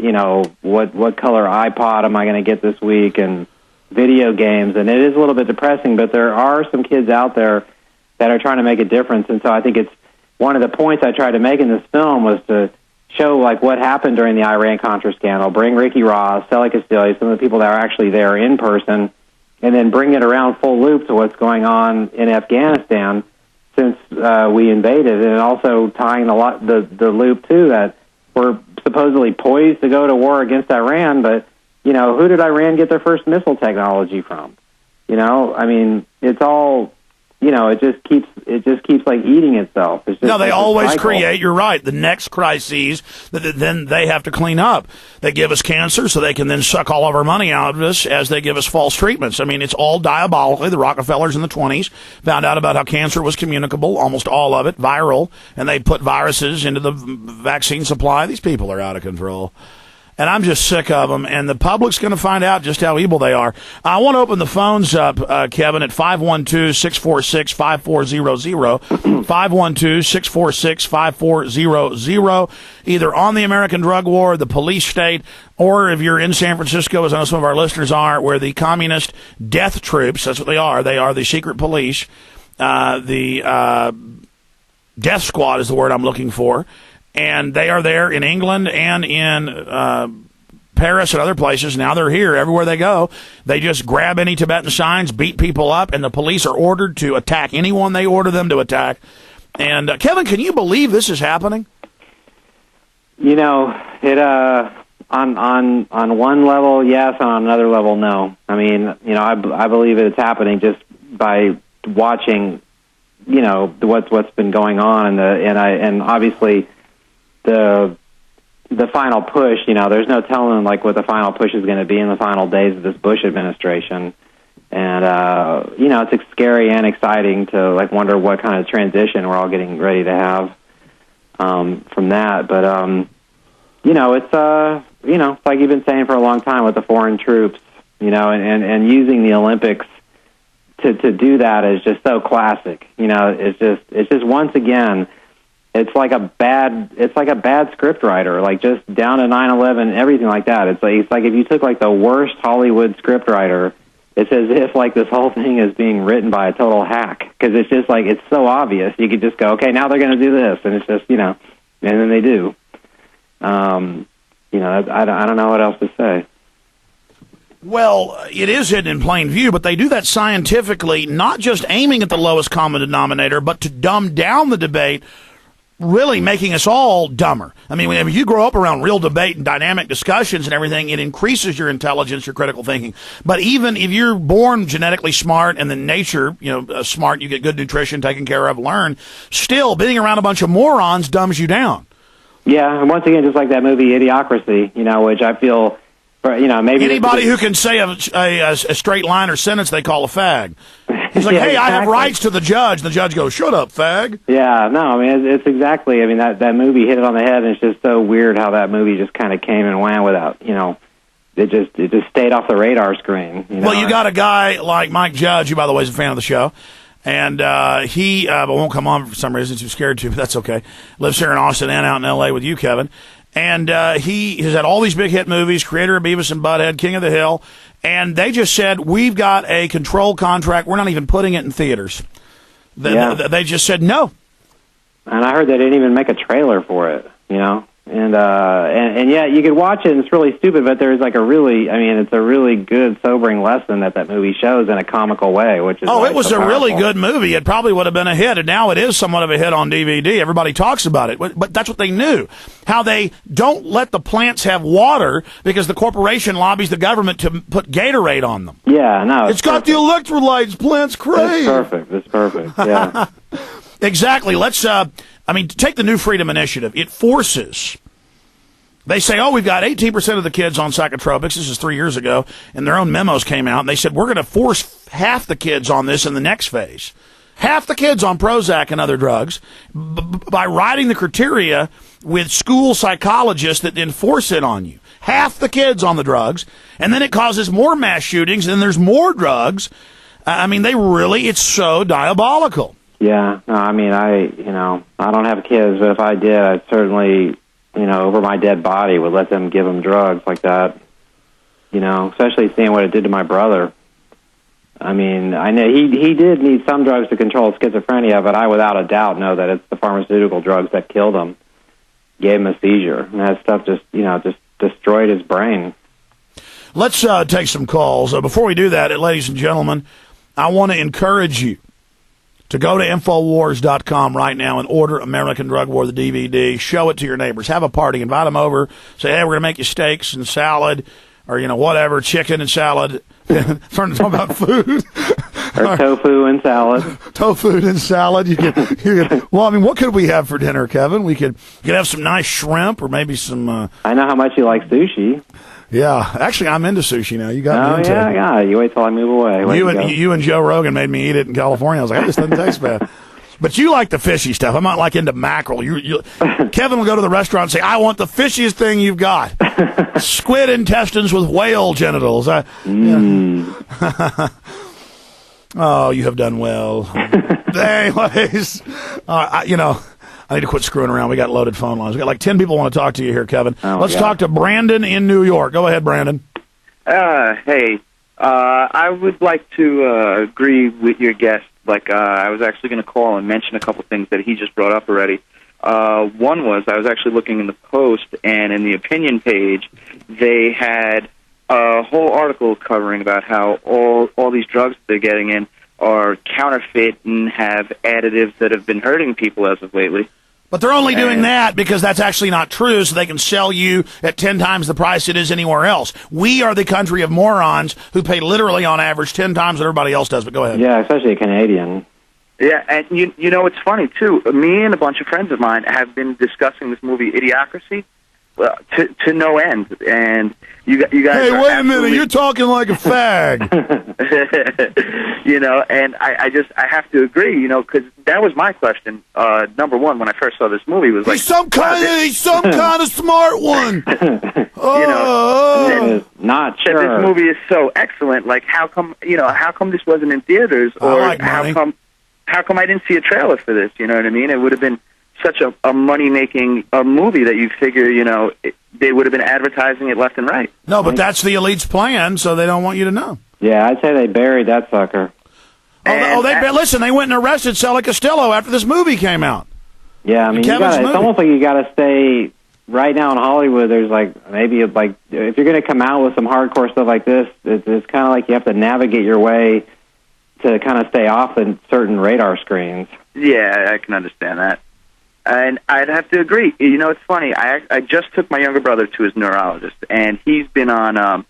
S19: what color iPod am I going to get this week and video games. And it is a little bit depressing, but there are some kids out there that are trying to make a difference. And so I think it's one of the points I tried to make in this film was to show what happened during the Iran-Contra scandal, bring Ricky Ross, Sally Castillo, some of the people that are actually there in person, and then bring it around full loop to what's going on in Afghanistan since we invaded, and also tying the loop, too, that we're supposedly poised to go to war against Iran, but, who did Iran get their first missile technology from? It's all... it just keeps eating itself.
S18: They always create, you're right, the next crises that then they have to clean up. They give us cancer so they can then suck all of our money out of us as they give us false treatments. It's all diabolically. The Rockefellers in the 20s found out about how cancer was communicable, almost all of it, viral, and they put viruses into the vaccine supply. These people are out of control. And I'm just sick of them, and the public's going to find out just how evil they are. I want to open the phones up, Kevin, at 512-646-5400, 512-646-5400, either on the American drug war, the police state, or if you're in San Francisco, as I know some of our listeners are, where the communist death troops, that's what they are the secret police, death squad is the word I'm looking for, and they are there in England and in Paris and other places. Now they're here everywhere they go. They just grab any Tibetan signs, beat people up, and the police are ordered to attack anyone they order them to attack. And Kevin, can you believe this is happening?
S19: You know, it on one level, yes, on another level, no. I mean, you know, I believe it's happening just by watching, you know, what's been going on, and obviously the final push. You know, there's no telling like what the final push is going to be in the final days of this Bush administration. And you know, it's scary and exciting to like wonder what kind of transition we're all getting ready to have from that. But you know, it's you know, it's like you've been saying for a long time with the foreign troops. You know, and using the Olympics to do that is just so classic. You know, it's just once again, it's like a bad script writer, like just down to 9/11, everything like that. It's like if you took like the worst Hollywood script writer, it's as if like this whole thing is being written by a total hack, because it's just like it's so obvious. You could just go, okay, now they're going to do this, and it's just, you know, and then they do. You know, I don't know what else to say.
S18: Well, it is hidden in plain view, but they do that scientifically, not just aiming at the lowest common denominator, but to dumb down the debate, really making us all dumber. I mean, if you grow up around real debate and dynamic discussions and everything, it increases your intelligence, your critical thinking. But even if you're born genetically smart and then nature, you know, smart, you get good nutrition, taken care of, learn, still being around a bunch of morons dumbs you down. Yeah, and once again, just like that movie Idiocracy, you know, which I feel, you know, maybe anybody who can say a straight line or sentence they call a fag. He's like, yeah, hey, exactly. I have rights to the judge. The judge goes, shut up, fag. Yeah, no, I mean, it's exactly, I mean, that movie hit it on the head, and it's just so weird how that movie just kind of came and went without, you know, it just stayed off the radar screen. You know? Well, you got a guy like Mike Judge, who, by the way, is a fan of the show, and he won't come on for some reason, too scared to, but that's okay. Lives here in Austin and out in L.A. with you, Kevin. And he has had all these big hit movies, creator of Beavis and Butthead, King of the Hill, and they just said, we've got a control contract. We're not even putting it in theaters. They just said no. And I heard they didn't even make a trailer for it, you know. And yeah, you could watch it, and it's really stupid, but there's like it's a really good, sobering lesson that movie shows in a comical way, which is it was so a really good movie. It probably would have been a hit, and now it is somewhat of a hit on DVD. Everybody talks about it, but that's what they knew. How they don't let the plants have water because the corporation lobbies the government to put Gatorade on them. Yeah, no. It's got the electrolytes plants crave. It's perfect, yeah. Exactly. Let's, take the New Freedom Initiative. It forces, they say, we've got 18% of the kids on psychotropics. This is 3 years ago, and their own memos came out, and they said, we're going to force half the kids on this in the next phase. Half the kids on Prozac and other drugs by writing the criteria with school psychologists that enforce it on you. Half the kids on the drugs, and then it causes more mass shootings, and then there's more drugs. It's so diabolical. Yeah, no, I mean, I don't have kids, but if I did, I'd certainly, over my dead body would let them give them drugs like that, especially seeing what it did to my brother. I mean, I know he did need some drugs to control schizophrenia, but I without a doubt know that it's the pharmaceutical drugs that killed him, gave him a seizure, and that stuff just destroyed his brain. Let's take some calls. Before we do that, ladies and gentlemen, I want to encourage you to go to Infowars.com right now and order American Drug War, the DVD. Show it to your neighbors. Have a party. Invite them over. Say, hey, we're going to make you steaks and salad or, whatever, chicken and salad. Starting to talk about food. Or tofu and salad. Tofu and salad. What could we have for dinner, Kevin? We could have some nice shrimp or maybe some... I know how much you like sushi. Yeah, actually, I'm into sushi now. You got me into it. Yeah. You wait till I move away. You and Joe Rogan made me eat it in California. I was like, this doesn't taste bad. But you like the fishy stuff. I'm not like into mackerel. Kevin will go to the restaurant and say, I want the fishiest thing you've got. Squid intestines with whale genitals. Yeah. Oh, you have done well. Anyways, I need to quit screwing around. We got loaded phone lines. We got like 10 people want to talk to you here, Kevin. Let's talk to Brandon in New York. Go ahead, Brandon.
S2: Hey, I would like to agree with your guest I was actually going to call and mention a couple things that he just brought up already. One was I was actually looking in the Post, and in the opinion page, they had a whole article covering about how all these drugs that they're getting in are counterfeit and have additives that have been hurting people as of lately.
S18: But they're only doing that because that's actually not true, so they can sell you at 10 times the price it is anywhere else. We are the country of morons who pay literally on average 10 times what everybody else does, but go ahead.
S19: Yeah, especially a Canadian.
S2: Yeah, and you know, it's funny, too. Me and a bunch of friends of mine have been discussing this movie, Idiocracy, to no end. And you guys
S18: Hey,
S2: are
S18: wait a minute. You're talking like a fag.
S2: You know, and I have to agree, you know, because that was my question. Number one, when I first saw this movie, was like,
S18: he's some kind of smart one.
S2: You know,
S19: not
S2: sure. This movie is so excellent. Like, how come this wasn't in theaters, or how come I didn't see a trailer for this? You know what I mean? It would have been such a money-making movie that you figure, you know, they would have been advertising it left and right.
S18: No, but that's the elite's plan, so they don't want you to know.
S19: Yeah, I'd say they buried that sucker.
S18: Listen, they went and arrested Sela Castillo after this movie came out.
S19: Yeah, I mean, it's almost like you got to stay right now in Hollywood. There's maybe if you're going to come out with some hardcore stuff like this, it's kind of like you have to navigate your way to kind of stay off in certain radar screens.
S2: Yeah, I can understand that. And I'd have to agree. You know, it's funny. I just took my younger brother to his neurologist, and he's been on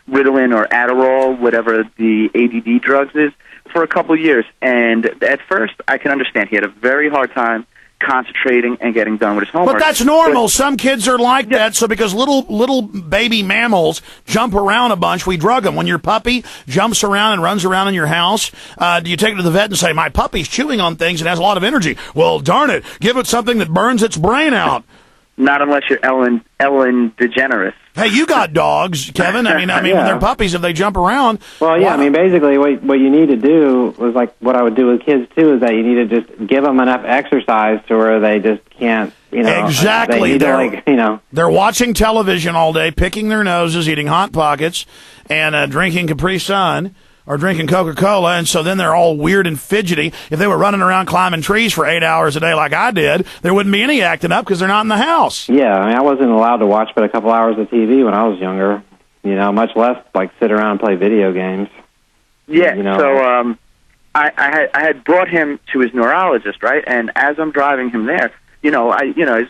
S2: Ritalin or Adderall, whatever the ADD drugs is, for a couple of years. And at first, I can understand. He had a very hard time concentrating and getting done with his homework.
S18: But that's normal. Some kids are like that. So because little baby mammals jump around a bunch, we drug them. When your puppy jumps around and runs around in your house, do you take it to the vet and say, my puppy's chewing on things and has a lot of energy? Well, darn it, give it something that burns its brain out.
S2: Not unless you're Ellen DeGeneres.
S18: Hey, you got dogs, Kevin. I mean, when they're puppies, if they jump around.
S19: Well, yeah, I mean, basically, what you need to do was like what I would do with kids too, is that you need to just give them enough exercise to where they just can't, you know.
S18: Exactly.
S19: They're
S18: watching television all day, picking their noses, eating Hot Pockets, and drinking Capri Sun. Or drinking Coca-Cola, and so then they're all weird and fidgety. If they were running around climbing trees for 8 hours a day like I did, there wouldn't be any acting up because they're not in the house.
S19: Yeah, I mean, I wasn't allowed to watch but a couple hours of TV when I was younger, you know, much less, sit around and play video games.
S2: Yeah,
S19: you know.
S2: So I had brought him to his neurologist, right? And as I'm driving him there, he's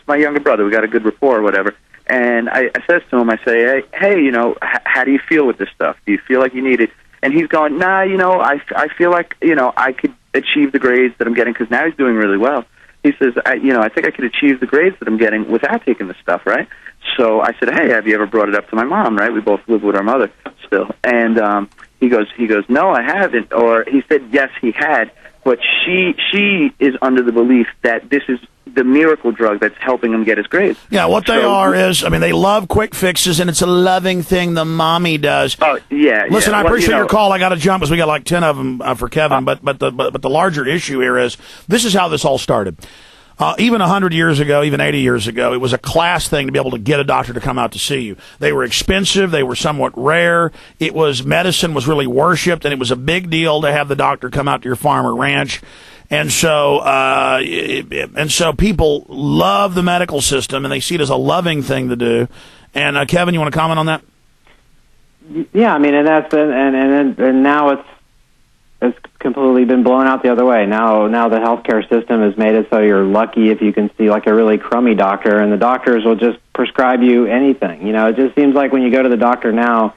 S2: my younger brother. We got a good rapport or whatever. And I says to him, I say, hey, you know, how do you feel with this stuff? Do you feel like you need it? And he's going, nah, you know, I feel like, you know, I could achieve the grades that I'm getting, because now he's doing really well. He says, I think I could achieve the grades that I'm getting without taking this stuff, right? So I said, hey, have you ever brought it up to my mom, right? We both live with our mother still. And he goes, no, I haven't. Or he said, yes, he had. But she is under the belief that this is the miracle drug that's helping him get his grades.
S18: Yeah, what they are is, I mean, they love quick fixes, and it's a loving thing the mommy does.
S2: Oh, yeah.
S18: Listen,
S2: yeah.
S18: I appreciate your call. I got to jump because we got like 10 of them for Kevin. But the larger issue here is, this is how this all started. Even 100 years ago, even 80 years ago, it was a class thing to be able to get a doctor to come out to see you. They were expensive. They were somewhat rare. Medicine was really worshipped, and it was a big deal to have the doctor come out to your farm or ranch. And so people love the medical system, and they see it as a loving thing to do. And Kevin, you want to comment on that?
S19: Yeah, I mean, and that's and now it's completely been blown out the other way. Now the healthcare system has made it so you're lucky if you can see like a really crummy doctor, and the doctors will just prescribe you anything. You know, it just seems like when you go to the doctor now,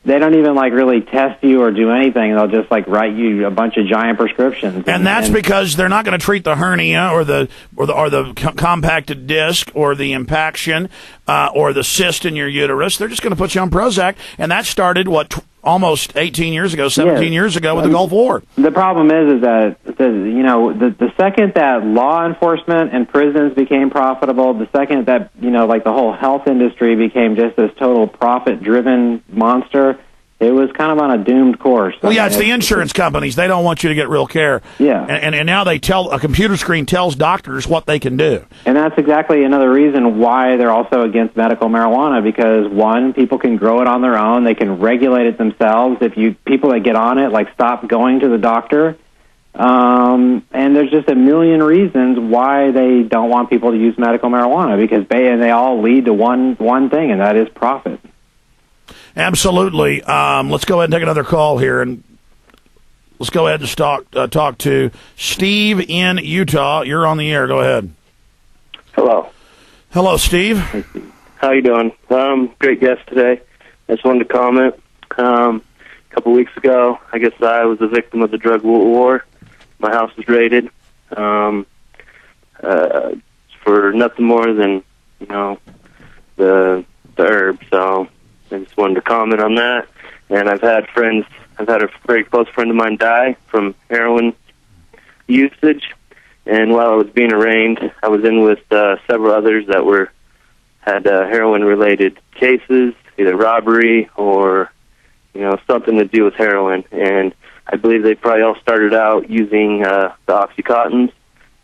S19: they don't even really test you or do anything. They'll just write you a bunch of giant prescriptions.
S18: And that's because they're not going to treat the hernia or the compacted disc or the impaction or the cyst in your uterus. They're just going to put you on Prozac, and that started almost 18 years ago, 17 years ago with the Gulf War.
S19: The problem is that the second that law enforcement and prisons became profitable, the second that the whole health industry became just this total profit-driven monster, it was kind of on a doomed course.
S18: Well, yeah, it's the insurance companies. They don't want you to get real care.
S19: Yeah.
S18: And now a computer screen tells doctors what they can do.
S19: And that's exactly another reason why they're also against medical marijuana, because, one, people can grow it on their own. They can regulate it themselves. If people that get on it, stop going to the doctor, And there's just a million reasons why they don't want people to use medical marijuana, because they all lead to one thing, and that is profit.
S18: Absolutely. Let's go ahead and take another call here, and let's go ahead and talk to Steve in Utah. You're on the air. Go ahead.
S4: Hello.
S18: Hello, Steve.
S4: Hey, Steve. How you doing? Great guest today. I just wanted to comment. A couple weeks ago, I guess I was a victim of the drug war. My house was raided for nothing more than, the herb. So I just wanted to comment on that. And I've had a very close friend of mine die from heroin usage. And while I was being arraigned, I was in with several others that had heroin-related cases, either robbery or, something to do with heroin. And I believe they probably all started out using the Oxycontins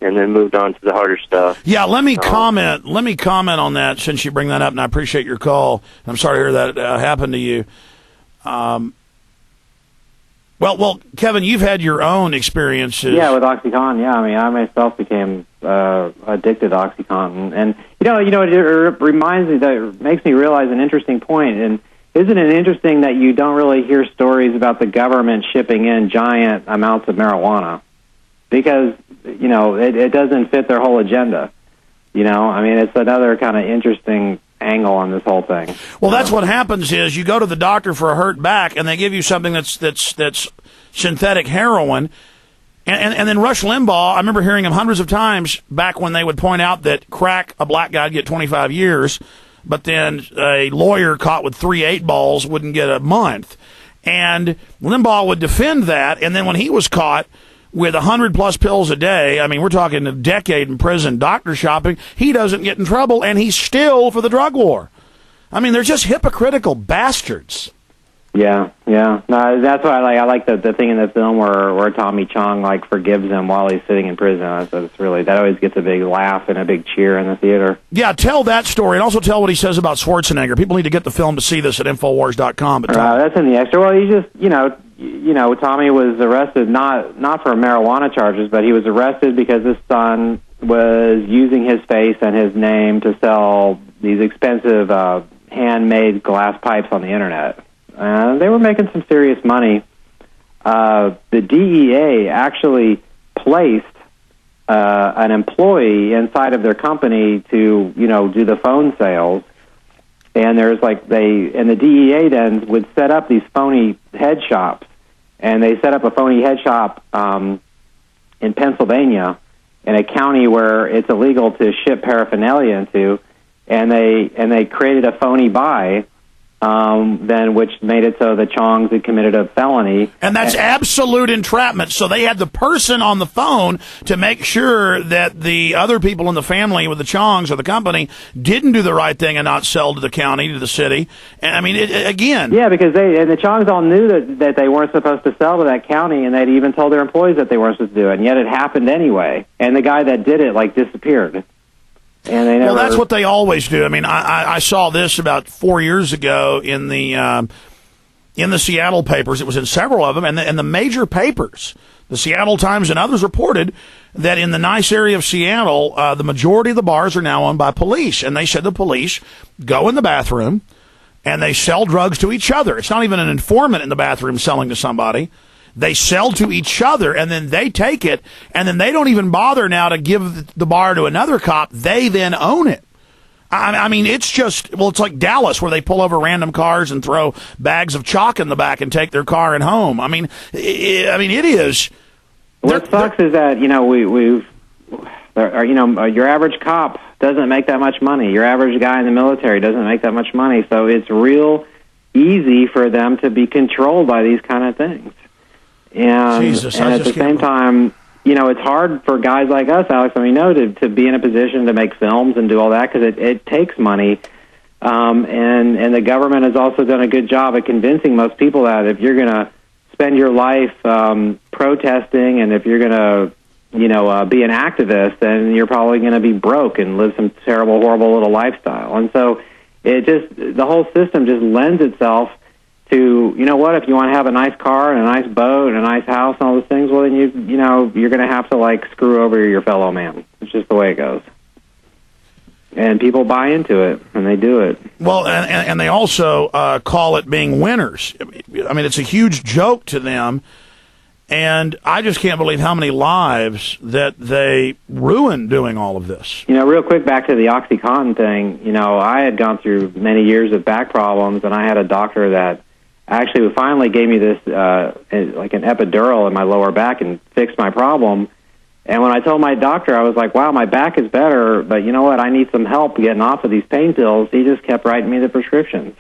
S4: and then moved on to the harder stuff.
S18: Yeah, let me comment on that since you bring that up, and I appreciate your call. I'm sorry to hear that happened to you. Well, Kevin, you've had your own experiences.
S19: Yeah, with OxyContin. Yeah, I myself became addicted to OxyContin, and it reminds me it makes me realize an interesting point. And isn't it interesting that you don't really hear stories about the government shipping in giant amounts of marijuana because it doesn't fit their whole agenda. It's another kind of interesting angle on this whole thing.
S18: Well, that's what happens is you go to the doctor for a hurt back, and they give you something that's synthetic heroin, and then Rush Limbaugh, I remember hearing him hundreds of times back when they would point out that crack, a black guy would get 25 years, but then a lawyer caught with 3 8-balls wouldn't get a month. And Limbaugh would defend that, and then when he was caught with 100+ pills a day, we're talking a decade in prison, doctor shopping, he doesn't get in trouble, and he's still for the drug war. They're just hypocritical bastards.
S19: Yeah. No, that's why I like the thing in the film where Tommy Chong forgives him while he's sitting in prison. That always gets a big laugh and a big cheer in the theater.
S18: Yeah, tell that story, and also tell what he says about Schwarzenegger. People need to get the film to see this at Infowars.com. But
S19: that's in the extra. Well, he just Tommy was arrested not for marijuana charges, but he was arrested because his son was using his face and his name to sell these expensive handmade glass pipes on the internet. They were making some serious money. The DEA actually placed an employee inside of their company to, do the phone sales. And the DEA then would set up these phony head shops. And they set up a phony head shop in Pennsylvania, in a county where it's illegal to ship paraphernalia into. And they created a phony buy. Which made it so the Chongs had committed a felony.
S18: And that's absolute entrapment. So they had the person on the phone to make sure that the other people in the family with the Chongs or the company didn't do the right thing and not sell to the county, to the city. And again.
S19: Yeah, because the Chongs all knew that they weren't supposed to sell to that county, and they'd even told their employees that they weren't supposed to do it, and yet it happened anyway. And the guy that did it, disappeared. And they never...
S18: Well, that's what they always do. I saw this about 4 years ago in the Seattle papers. It was in several of them, and the major papers, the Seattle Times and others, reported that in the nice area of Seattle, the majority of the bars are now owned by police. And they said the police go in the bathroom and they sell drugs to each other. It's not even an informant in the bathroom selling to somebody. They sell to each other, and then they take it, and then they don't even bother now to give the bar to another cop. They then own it. It's just, it's like Dallas, where they pull over random cars and throw bags of chalk in the back and take their car and home. It is.
S19: What sucks is that, your average cop doesn't make that much money. Your average guy in the military doesn't make that much money. So it's real easy for them to be controlled by these kind of things. And at the same time, it's hard for guys like us, Alex, to be in a position to make films and do all that because it takes money. And the government has also done a good job at convincing most people that if you're going to spend your life protesting and if you're going to, be an activist, then you're probably going to be broke and live some terrible, horrible little lifestyle. And so the whole system just lends itself to, you know what, if you want to have a nice car and a nice boat and a nice house and all those things, well, then you know, you're going to have to, like, screw over your fellow man. It's just the way it goes. And people buy into it, and they do it.
S18: Well, and they also call it being winners. I mean, it's a huge joke to them, and I just can't believe how many lives that they ruin doing all of this.
S19: You know, real quick, back to the OxyContin thing, you know, I had gone through many years of back problems, and I had a doctor that actually finally gave me this, like an epidural in my lower back and fixed my problem. And when I told my doctor, I was like, wow, my back is better, but you know what, I need some help getting off of these pain pills. He just kept writing me the prescriptions.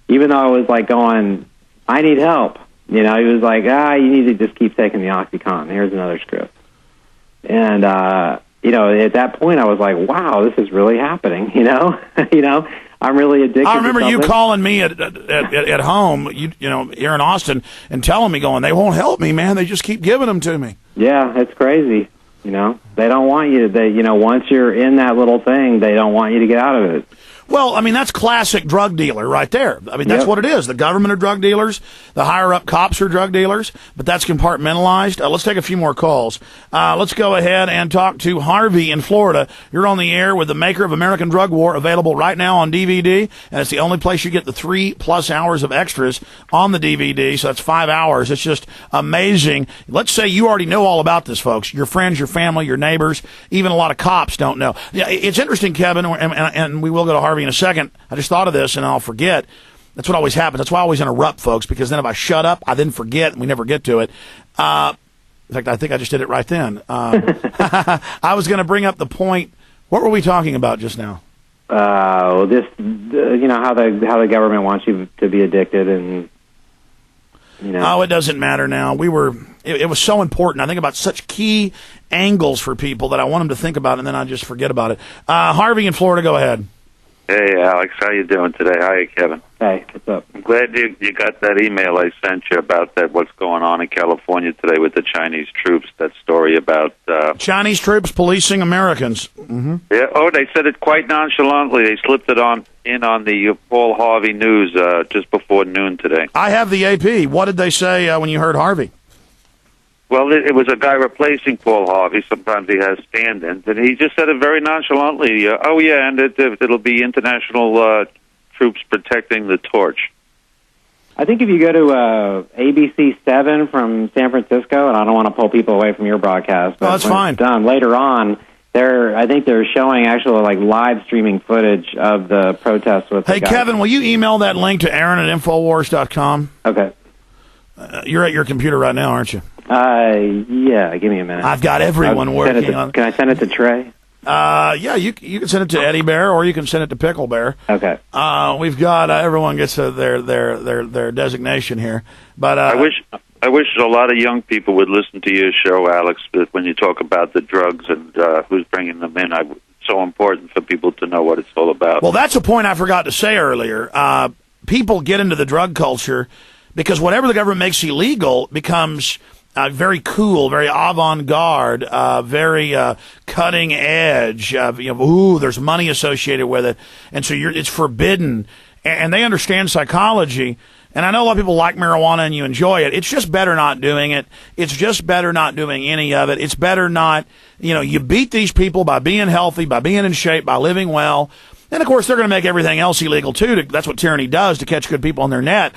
S19: Even though I was like going, I need help. You know, he was like, you need to just keep taking the OxyContin. Here's another script. And, you know, at that point I was like, wow, this is really happening, you know? You know, I'm really addicted
S18: I remember
S19: to
S18: you
S19: something.
S18: calling me at home, you know, here in Austin, and telling me, going, they won't help me, man. They just keep giving them to me.
S19: Yeah, it's crazy. You know, they don't want you to, you know, once you're in that little thing, they don't want you to get out of it.
S18: Well, I mean, that's classic drug dealer right there. I mean, that's what it is. The government are drug dealers. The higher-up cops are drug dealers, but that's compartmentalized. Let's take a few more calls. Let's go ahead and talk to Harvey in Florida. You're on the air with the maker of American Drug War, available right now on DVD, and it's the only place you get the 3+ hours of extras on the DVD, so that's 5 hours. It's just amazing. Let's say you already know all about this, folks. Your friends, your family, your neighbors, even a lot of cops don't know. Yeah, it's interesting, Kevin, and we will go to Harvey in a second. I just thought of this and I'll forget. That's what always happens. That's why I always interrupt folks, because then if I shut up, I then forget and we never get to it. In fact, I think I just did it right then. I was going to bring up the point. What were we talking about just now?
S19: You know, how the government wants you to be addicted, and you know.
S18: Oh, it doesn't matter now. It was so important. I think about such key angles for people that I want them to think about, and then I just forget about it. Harvey in Florida, go ahead.
S6: Hey, Alex, how you doing today? Hi, Kevin.
S19: Hey, what's up?
S6: I'm glad you got that email I sent you about that. What's going on in California today with the Chinese troops? That story about
S18: Chinese troops policing Americans. Mm-hmm.
S6: Yeah. Oh, they said it quite nonchalantly. They slipped it in on the Paul Harvey News just before noon today.
S18: I have the AP. What did they say when you heard Harvey?
S6: Well, it was a guy replacing Paul Harvey. Sometimes he has stand-ins, and he just said it very nonchalantly. Oh, yeah, and it'll be international troops protecting the torch.
S19: I think if you go to ABC 7 from San Francisco, and I don't want to pull people away from your broadcast, but
S18: that's fine.
S19: It's done later on, I think they're showing actual like live streaming footage of the protests with.
S18: Hey, Kevin, will you email that link to Aaron@Infowars.com?
S19: Okay.
S18: You're at your computer right now, aren't you?
S19: Yeah, give me a minute.
S18: I've got everyone working on it.
S19: Can I send it to Trey?
S18: Yeah, you can send it to Eddie Bear, or you can send it to Pickle Bear.
S19: Okay.
S18: We've got everyone gets their designation here, but
S6: I wish a lot of young people would listen to your show, Alex, when you talk about the drugs and who's bringing them in. It's so important for people to know what it's all about.
S18: Well, that's a point I forgot to say earlier. People get into the drug culture because whatever the government makes illegal becomes very cool, very avant-garde, very cutting edge. There's money associated with it, and so it's forbidden. And they understand psychology. And I know a lot of people like marijuana and you enjoy it. It's just better not doing it. It's just better not doing any of it. It's better not. You beat these people by being healthy, by being in shape, by living well. And of course, they're going to make everything else illegal too. That's what tyranny does, to catch good people on their net.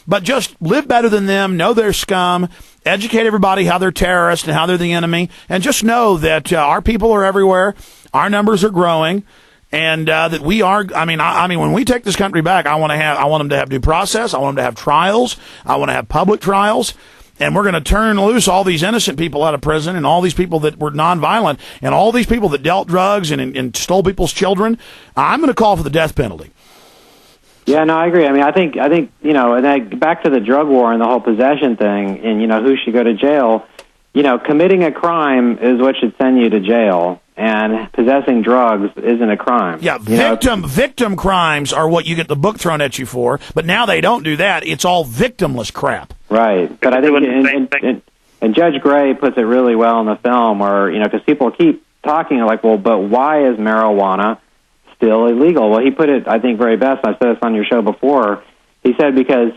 S18: But just live better than them, know their scum, educate everybody how they're terrorists and how they're the enemy, and just know that our people are everywhere, our numbers are growing, and that we are. I mean, when we take this country back, I want them to have due process. I want them to have trials. I want to have public trials, and we're going to turn loose all these innocent people out of prison, and all these people that were nonviolent, and all these people that dealt drugs and stole people's children. I'm going to call for the death penalty.
S19: Yeah, no, I agree. I mean, I think, and back to the drug war and the whole possession thing, and who should go to jail. Committing a crime is what should send you to jail, and possessing drugs isn't a crime.
S18: Yeah, victim crimes are what you get the book thrown at you for, but now they don't do that. It's all victimless crap.
S19: Right, but I think, and Judge Gray puts it really well in the film, where because people keep talking like, well, but why is marijuana still illegal? Well, he put it, I think, very best. I said this on your show before. He said because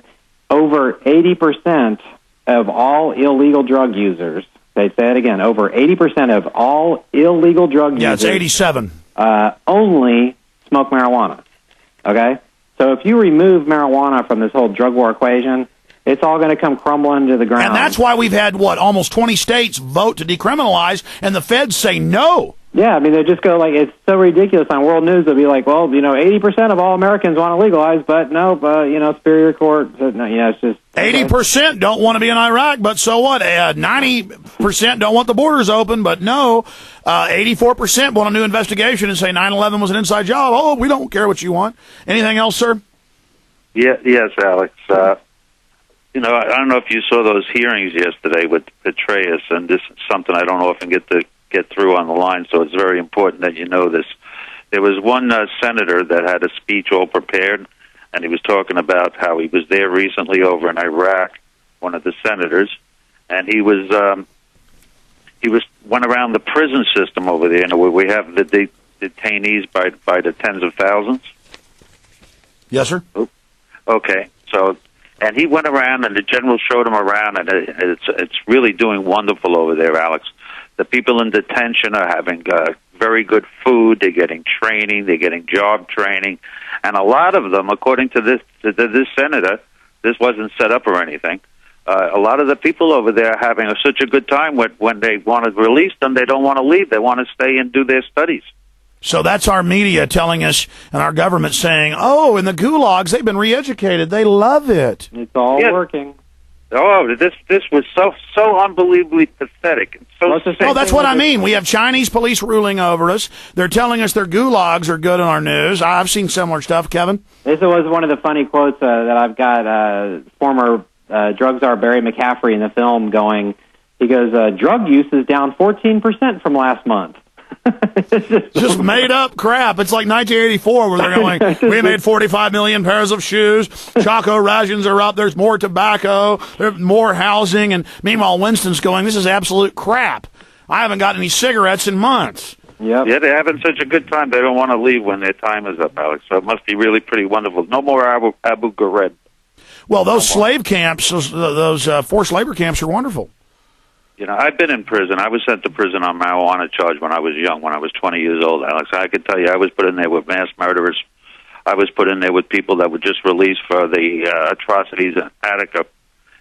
S19: over 80% of all illegal drug users, they say it again, over 80% of all illegal drug users.
S18: Yeah, it's 87.
S19: Only smoke marijuana. Okay? So if you remove marijuana from this whole drug war equation, it's all going to come crumbling to the ground.
S18: And that's why we've had, almost 20 states vote to decriminalize, and the feds say no.
S19: Yeah, I mean, they just go like, it's so ridiculous on world news. They'll be like, well, 80% of all Americans want to legalize, but no, Superior Court, no, it's just...
S18: 80% don't want to be in Iraq, but so what? 90% don't want the borders open, but no. 84% want a new investigation and say 9/11 was an inside job. Oh, we don't care what you want. Anything else, sir?
S6: Yes, Alex. I don't know if you saw those hearings yesterday with Petraeus, and this is something I don't know if I can get through on the line, so it's very important that you know this. There was one senator that had a speech all prepared, and he was talking about how he was there recently over in Iraq, one of the senators, and he went around the prison system over there, and we have the detainees by the tens of thousands.
S18: Yes, sir.
S6: Okay, so, and he went around, and the general showed him around, and it's really doing wonderful over there, Alex. The people in detention are having very good food. They're getting training. They're getting job training, and a lot of them, according to this senator, this wasn't set up or anything. A lot of the people over there are having such a good time when they want to release them, they don't want to leave. They want to stay and do their studies.
S18: So that's our media telling us, and our government saying, "Oh, in the gulags, they've been re-educated. They love it.
S19: It's all working."
S6: Oh, this was so unbelievably pathetic. So sick.
S18: Oh, that's what I mean. We have Chinese police ruling over us. They're telling us their gulags are good on our news. I've seen similar stuff, Kevin.
S19: This was one of the funny quotes that I've got. Former drug czar Barry McCaffrey in the film going, he goes, drug use is down 14% from last month.
S18: Just made up crap. It's like 1984 where they're going, we made 45 million pairs of shoes. Choco rations are up. There's more tobacco. There's more housing. And meanwhile, Winston's going, this is absolute crap. I haven't got any cigarettes in months.
S19: Yep.
S6: Yeah, they're having such a good time. They don't want to leave when their time is up, Alex. So it must be really pretty wonderful. No more Abu Ghraib.
S18: Well, those slave camps, those forced labor camps are wonderful.
S6: I've been in prison. I was sent to prison on marijuana charge when I was young, when I was 20 years old, Alex. I could tell you I was put in there with mass murderers. I was put in there with people that were just released for the atrocities in Attica,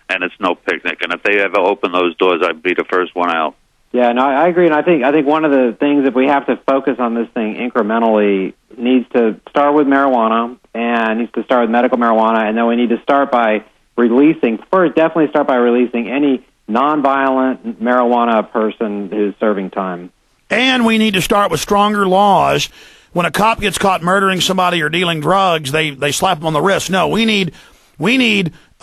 S6: and it's no picnic. And if they ever open those doors, I'd be the first one out.
S19: Yeah, no, I agree, and I think one of the things, if we have to focus on this thing incrementally, needs to start with marijuana, and needs to start with medical marijuana, and then we need to start by releasing any nonviolent marijuana person who's serving time.
S18: And we need to start with stronger laws. When a cop gets caught murdering somebody or dealing drugs, they slap them on the wrist. No, we need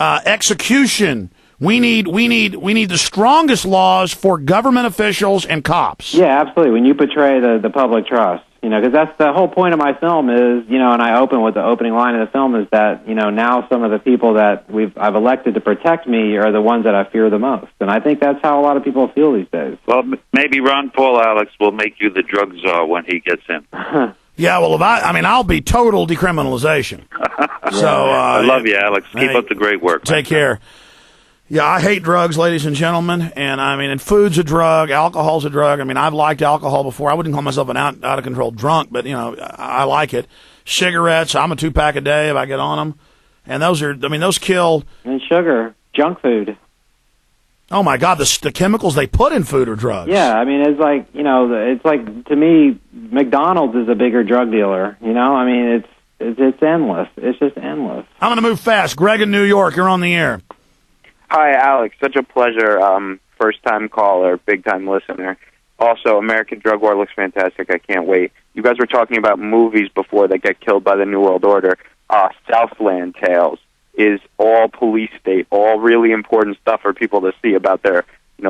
S18: execution. We need the strongest laws for government officials and cops.
S19: Yeah, absolutely. When you betray the public trust, because that's the whole point of my film is, and I open with the opening line of the film is that, now some of the people that I've elected to protect me are the ones that I fear the most. And I think that's how a lot of people feel these days.
S6: Well, maybe Ron Paul, Alex, will make you the drug czar when he gets in.
S18: Yeah, well, I'll be total decriminalization. So
S6: I love you, Alex. Keep up the great work.
S18: Take care. Yeah, I hate drugs, ladies and gentlemen, and food's a drug, alcohol's a drug. I've liked alcohol before. I wouldn't call myself an out of control drunk, but I like it. Cigarettes, I'm a 2-pack a day if I get on them, and those kill.
S19: And sugar, junk food.
S18: Oh my God, the chemicals they put in food are drugs.
S19: Yeah, it's like it's like, to me, McDonald's is a bigger drug dealer. It's endless. It's just endless.
S18: I'm gonna move fast. Greg in New York, you're on the air.
S5: Hi, Alex. Such a pleasure. First-time caller, big-time listener. Also, American Drug War looks fantastic. I can't wait. You guys were talking about movies before that get killed by the New World Order. Southland Tales is all police state, all really important stuff for people to see about their,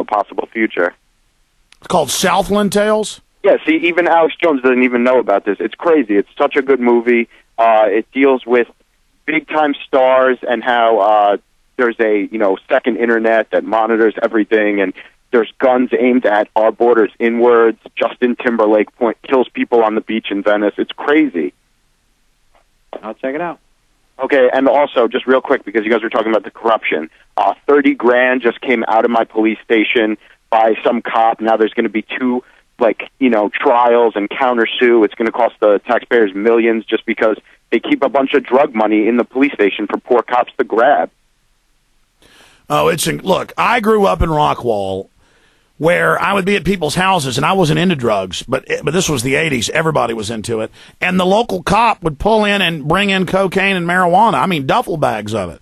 S5: possible future.
S18: It's called Southland Tales?
S5: Yeah, see, even Alex Jones doesn't even know about this. It's crazy. It's such a good movie. It deals with big-time stars and how... there's a, second internet that monitors everything, and there's guns aimed at our borders inwards. Justin Timberlake kills people on the beach in Venice. It's crazy.
S19: I'll check it out.
S7: Okay, and also, just real quick, because you guys were talking about the corruption, 30 grand just came out of my police station by some cop. Now there's going to be 2, trials and countersue. It's going to cost the taxpayers millions just because they keep a bunch of drug money in the police station for poor cops to grab.
S18: Oh, look, I grew up in Rockwall, where I would be at people's houses, and I wasn't into drugs, but this was the 80s. Everybody was into it. And the local cop would pull in and bring in cocaine and marijuana. I mean, duffel bags of it.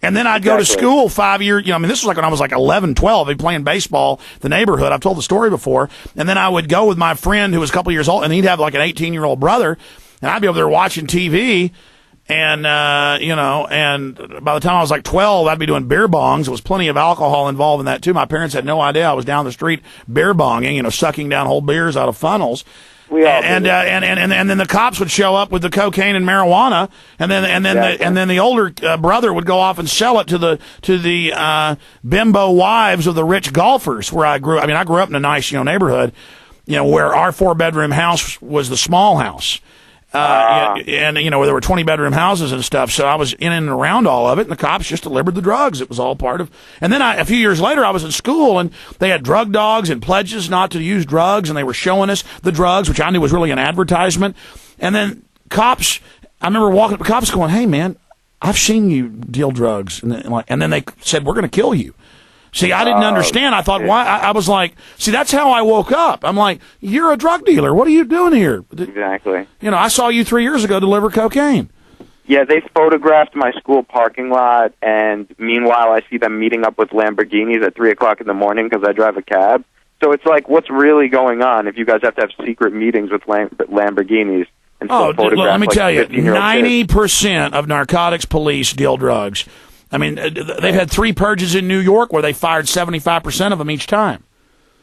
S18: And then I'd go to school 5 years, this was like when I was like 11, 12, I'd be playing baseball, the neighborhood. I've told the story before. And then I would go with my friend who was a couple years old, and he'd have like an 18-year-old brother, and I'd be over there watching TV. And, and by the time I was like 12, I'd be doing beer bongs. There was plenty of alcohol involved in that, too. My parents had no idea I was down the street beer bonging, sucking down whole beers out of funnels. And then the cops would show up with the cocaine and marijuana, and then the older brother would go off and sell it to the bimbo wives of the rich golfers where I grew. I mean, I grew up in a nice, neighborhood, where our 4-bedroom house was the small house. Where there were 20-bedroom houses and stuff, so I was in and around all of it, and the cops just delivered the drugs. It was all part of. And then a few years later, I was in school, and they had drug dogs and pledges not to use drugs, and they were showing us the drugs, which I knew was really an advertisement. And then cops, I remember walking up to cops going, "Hey, man, I've seen you deal drugs," and then they said, "We're going to kill you." See, I didn't understand. I thought, why? I was like, see, that's how I woke up. I'm like, you're a drug dealer. What are you doing here?
S7: Exactly.
S18: I saw you 3 years ago deliver cocaine.
S7: Yeah, they photographed my school parking lot, and meanwhile, I see them meeting up with Lamborghinis at 3 o'clock in the morning because I drive a cab. So it's like, what's really going on if you guys have to have secret meetings with Lamborghinis? And
S18: let me tell you,
S7: 90%
S18: of narcotics police deal drugs. I mean, they've had 3 purges in New York where they fired 75% of them each time.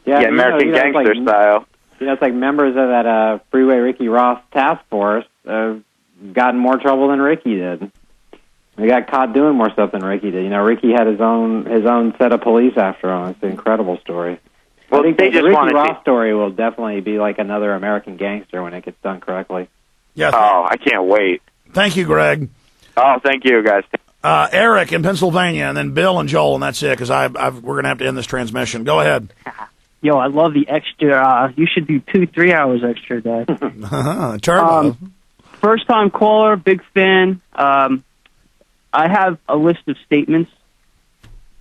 S19: Yeah,
S7: American Gangster style.
S19: It's like members of that Freeway Ricky Ross task force got in more trouble than Ricky did. They got caught doing more stuff than Ricky did. Ricky had his own set of police after him. It's an incredible story.
S7: Well,
S19: I think
S7: they
S19: the
S7: just
S19: Ricky Ross story will definitely be like another American Gangster when it gets done correctly.
S18: Yes.
S7: Oh, I can't wait.
S18: Thank you, Greg.
S7: Oh, thank you, guys.
S18: Eric in Pennsylvania, and then Bill and Joel, and that's it, because we're going to have to end this transmission. Go ahead.
S9: Yo, I love the extra. You should do 2-3 hours extra a day.
S18: Turbo.
S9: First-time caller, big fan. I have a list of statements.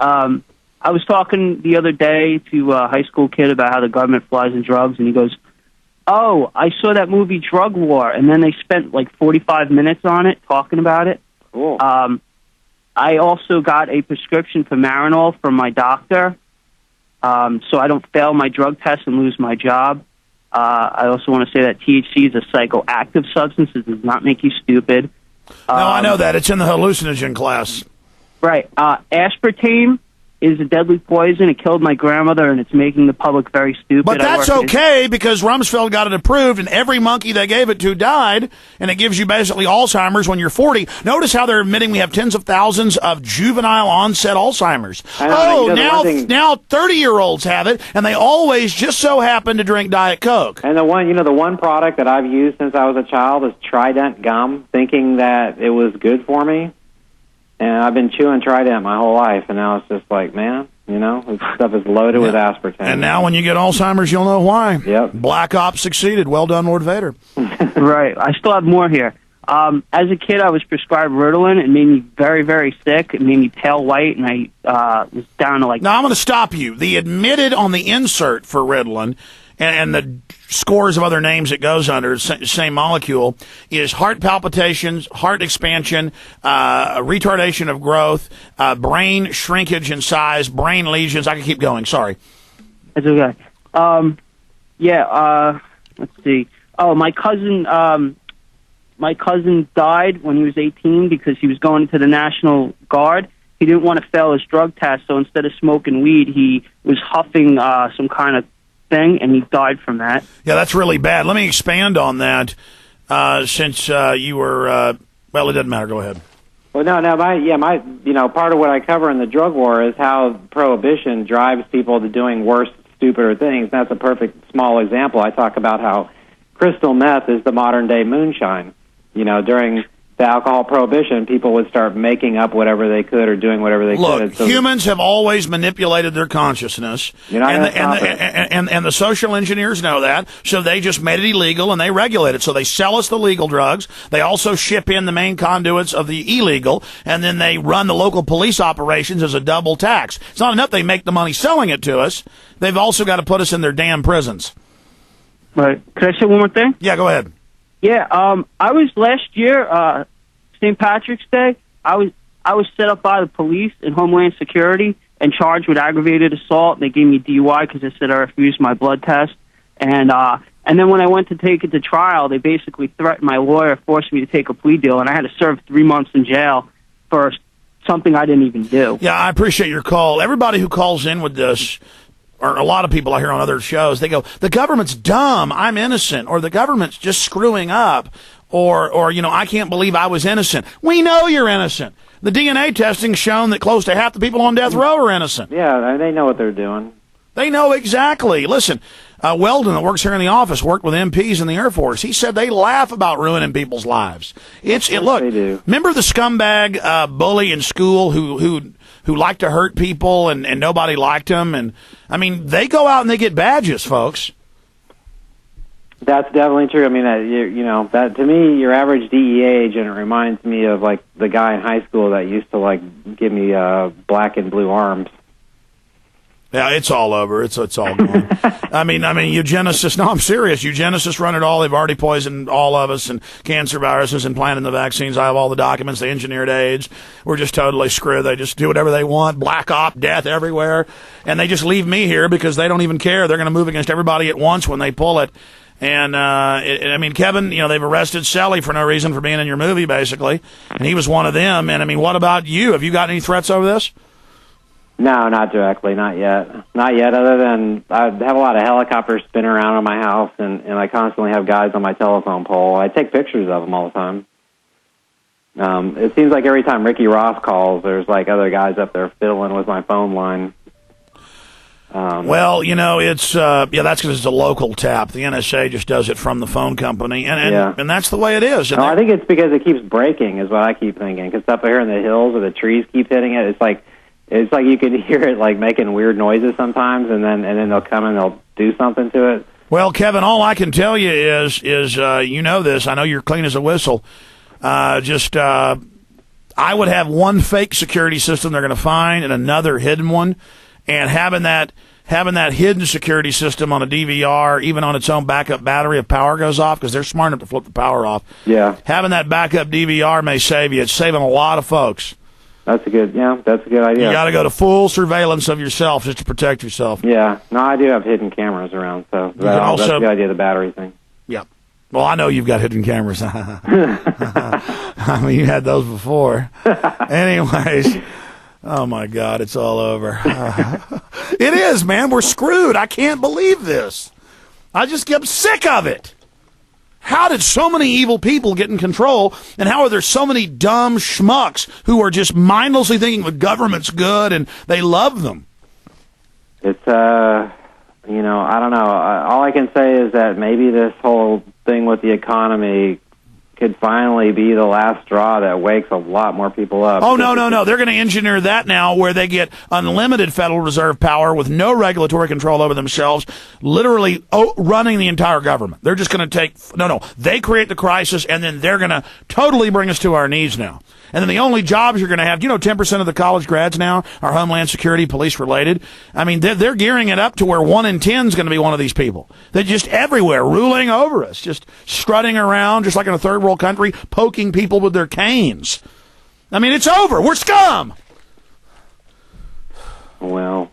S9: I was talking the other day to a high school kid about how the government flies in drugs, and he goes, "Oh, I saw that movie Drug War," and then they spent like 45 minutes on it, talking about it.
S19: Cool.
S9: I also got a prescription for Marinol from my doctor, so I don't fail my drug test and lose my job. I also want to say that THC is a psychoactive substance. It does not make you stupid.
S18: No, I know that. It's in the hallucinogen class.
S9: Right. Aspartame is a deadly poison. It killed my grandmother, and it's making the public very stupid.
S18: But that's okay, because Rumsfeld got it approved, and every monkey they gave it to died, and it gives you basically Alzheimer's when you're 40. Notice how they're admitting we have tens of thousands of juvenile onset Alzheimer's. Now 30-year-olds have it, and they always just so happen to drink Diet Coke.
S19: And the one product that I've used since I was a child is Trident gum, thinking that it was good for me. And I've been chewing Trident my whole life, and now it's just like, man, this stuff is loaded with aspartame.
S18: And now when you get Alzheimer's, you'll know why.
S19: Yep.
S18: Black Ops succeeded. Well done, Lord Vader.
S9: Right. I still have more here. As a kid, I was prescribed Ritalin. It made me very, very sick. It made me pale white, and I was down to like...
S18: Now, I'm going to stop you. The admitted on the insert for Ritalin and the scores of other names it goes under, same molecule, is heart palpitations, heart expansion, retardation of growth, brain shrinkage in size, brain lesions. I can keep going. Sorry.
S9: It's okay. Let's see. Oh, my cousin died when he was 18 because he was going into the National Guard. He didn't want to fail his drug test, so instead of smoking weed, he was huffing some kind of thing, and he died from that.
S18: Yeah, that's really bad. Let me expand on that, since you were. Well, it doesn't matter. Go ahead.
S19: Well, my part of what I cover in the drug war is how prohibition drives people to doing worse, stupider things. That's a perfect small example. I talk about how crystal meth is the modern day moonshine. During to alcohol prohibition, people would start making up whatever they could or doing whatever they could.
S18: Look, humans have always manipulated their consciousness, and the social engineers know that, so they just made it illegal and they regulate it. So they sell us the legal drugs. They also ship in the main conduits of the illegal, and then they run the local police operations as a double tax. It's not enough they make the money selling it to us. They've also got to put us in their damn prisons.
S9: Right. Could I say one more thing?
S18: Yeah, go ahead.
S9: Yeah, I was last year, St. Patrick's Day. I was set up by the police and Homeland Security and charged with aggravated assault. They gave me DUI because they said I refused my blood test. And then when I went to take it to trial, they basically threatened my lawyer, forced me to take a plea deal, and I had to serve 3 months in jail for something I didn't even do.
S18: Yeah, I appreciate your call. Everybody who calls in with this, or a lot of people I hear on other shows, they go, the government's dumb, I'm innocent, or the government's just screwing up, or you know, I can't believe I was innocent. We know you're innocent. The DNA testing's shown that close to half the people on death row are innocent.
S19: Yeah, they know what they're doing.
S18: They know exactly. Listen, Weldon, that works here in the office, worked with MPs in the Air Force. He said they laugh about ruining people's lives. Look,
S19: they do.
S18: Remember the scumbag bully in school who liked to hurt people and nobody liked him? And I mean, they go out and they get badges, folks.
S19: That's definitely true. I mean, you know, that to me, your average DEA agent reminds me of like the guy in high school that used to like give me black and blue arms.
S18: Yeah, it's all over. It's all gone. I mean, eugenicists. No, I'm serious. Eugenicists run it all. They've already poisoned all of us and cancer viruses and planted the vaccines. I have all the documents. They engineered AIDS. We're just totally screwed. They just do whatever they want. Black op, death everywhere, and they just leave me here because they don't even care. They're going to move against everybody at once when they pull it. And I mean, Kevin, you know, they've arrested Sally for no reason for being in your movie, basically, and he was one of them. And I mean, what about you? Have you got any threats over this?
S19: No, not directly, not yet. Not yet, other than I have a lot of helicopters spinning around in my house, and I constantly have guys on my telephone pole. I take pictures of them all the time. It seems like every time Ricky Ross calls, there's like other guys up there fiddling with my phone line.
S18: Well, you know, it's that's because it's a local tap. The NSA just does it from the phone company, and that's the way it is.
S19: No, I think it's because it keeps breaking, is what I keep thinking. Because up here in the hills, or the trees keep hitting it, it's like you can hear it like making weird noises sometimes, and then they'll come and they'll do something to it.
S18: Well, Kevin, all I can tell you is you know this. I know you're clean as a whistle. I would have one fake security system they're going to find and another hidden one, and having that hidden security system on a DVR, even on its own backup battery if power goes off, because they're smart enough to flip the power off.
S19: Yeah,
S18: having that backup DVR may save you. It's saving a lot of folks.
S19: That's a good idea.
S18: You got to go to full surveillance of yourself just to protect yourself.
S19: Yeah, no, I do have hidden cameras around, so that's the idea of the battery thing.
S18: Yeah. Well, I know you've got hidden cameras. I mean, you had those before. Anyways, oh my God, it's all over. It is, man. We're screwed. I can't believe this. I just get sick of it. How did so many evil people get in control, and how are there so many dumb schmucks who are just mindlessly thinking the government's good and they love them?
S19: It's, I don't know. All I can say is that maybe this whole thing with the economy could finally be the last straw that wakes a lot more people up.
S18: Oh, no. They're going to engineer that now where they get unlimited Federal Reserve power with no regulatory control over themselves, literally running the entire government. They're just going to they create the crisis, and then they're going to totally bring us to our knees now. And then the only jobs you're going to have, 10% of the college grads now are Homeland Security, police related. I mean, they're gearing it up to where 1 in 10 is going to be one of these people. They're just everywhere, ruling over us, just strutting around, just like in a third world country, poking people with their canes. I mean, it's over. We're scum.
S19: Well,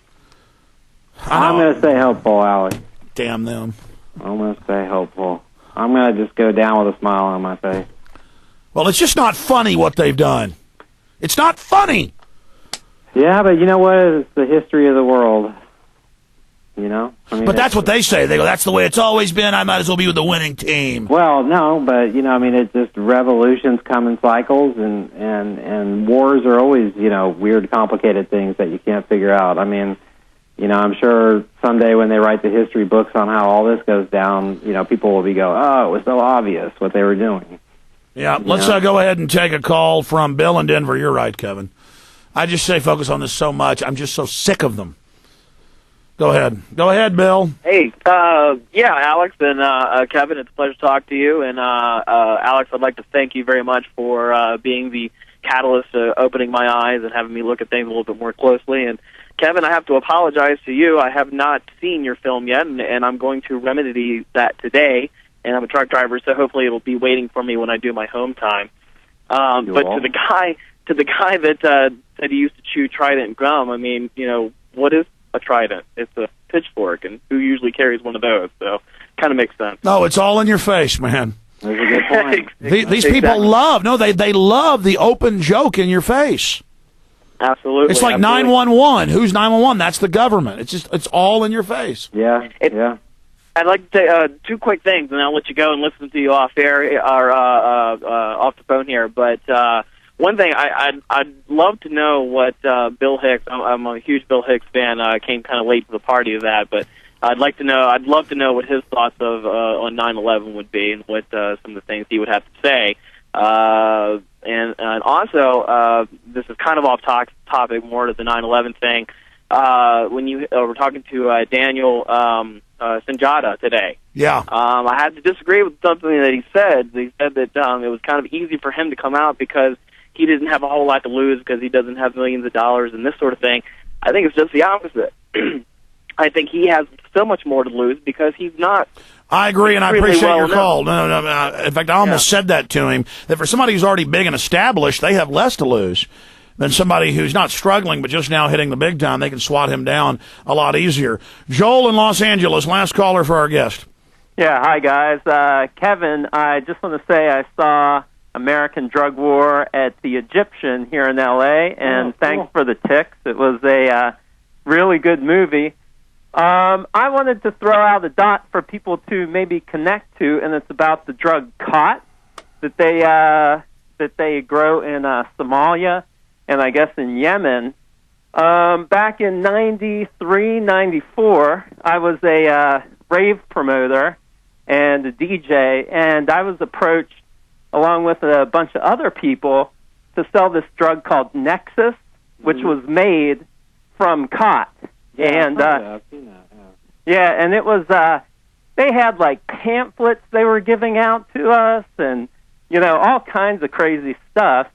S19: I'm going to stay hopeful, Alex.
S18: Damn them.
S19: I'm going to stay hopeful. I'm going to just go down with a smile on my face.
S18: Well, it's just not funny what they've done. It's not funny.
S19: Yeah, but you know what? It's the history of the world. You know?
S18: But that's what they say. They go, that's the way it's always been. I might as well be with the winning team.
S19: Well, no, but, it's just revolutions come in cycles, and wars are always, weird, complicated things that you can't figure out. I mean, I'm sure someday when they write the history books on how all this goes down, people will be going, oh, it was so obvious what they were doing.
S18: Yeah, let's go ahead and take a call from Bill in Denver. You're right, Kevin. I just say focus on this so much. I'm just so sick of them. Go ahead. Go ahead, Bill.
S10: Hey, Alex and Kevin, it's a pleasure to talk to you. And Alex, I'd like to thank you very much for being the catalyst to opening my eyes and having me look at things a little bit more closely. And Kevin, I have to apologize to you. I have not seen your film yet, and I'm going to remedy that today. And I'm a truck driver, so hopefully it'll be waiting for me when I do my home time. But to the guy that said he used to chew Trident gum, I mean, what is a Trident? It's a pitchfork, and who usually carries one of those? So, kind of makes sense.
S18: No, it's all in your face, man.
S19: That's a good point.
S18: These people love they love the open joke in your face.
S10: Absolutely.
S18: It's like 911. Who's 911? That's the government. It's all in your face.
S19: Yeah.
S10: I'd like to say 2 quick things, and I'll let you go and listen to you off air or off the phone here. But one thing, I'd love to know what Bill Hicks. I'm a huge Bill Hicks fan. I came kind of late to the party of that, but I'd love to know what his thoughts on 9/11 would be, and what some of the things he would have to say. And also, this is kind of off topic, more to the 9/11 thing. When you were talking to Daniel Sinjata today, I had to disagree with something that he said. He said that it was kind of easy for him to come out because he didn't have a whole lot to lose because he doesn't have millions of dollars and this sort of thing. I think it's just the opposite. I think he has so much more to lose because he's not.
S18: I agree, and I appreciate your call.
S10: known.
S18: No. In fact, I almost said that to him, that for somebody who's already big and established, they have less to lose than somebody who's not struggling but just now hitting the big time. They can swat him down a lot easier. Joel in Los Angeles, last caller for our guest.
S11: Yeah, hi, guys. Kevin, I just want to say I saw American Drug War at the Egyptian here in L.A., and thanks for the ticks. It was a really good movie. I wanted to throw out a dot for people to maybe connect to, and it's about the drug khat that they grow in Somalia and I guess in Yemen. Back in 93, 94, I was a rave promoter and a DJ, and I was approached along with a bunch of other people to sell this drug called Nexus, which was made from khat.
S19: I've seen that.
S11: Yeah, and it was, they had like pamphlets they were giving out to us and, all kinds of crazy stuff.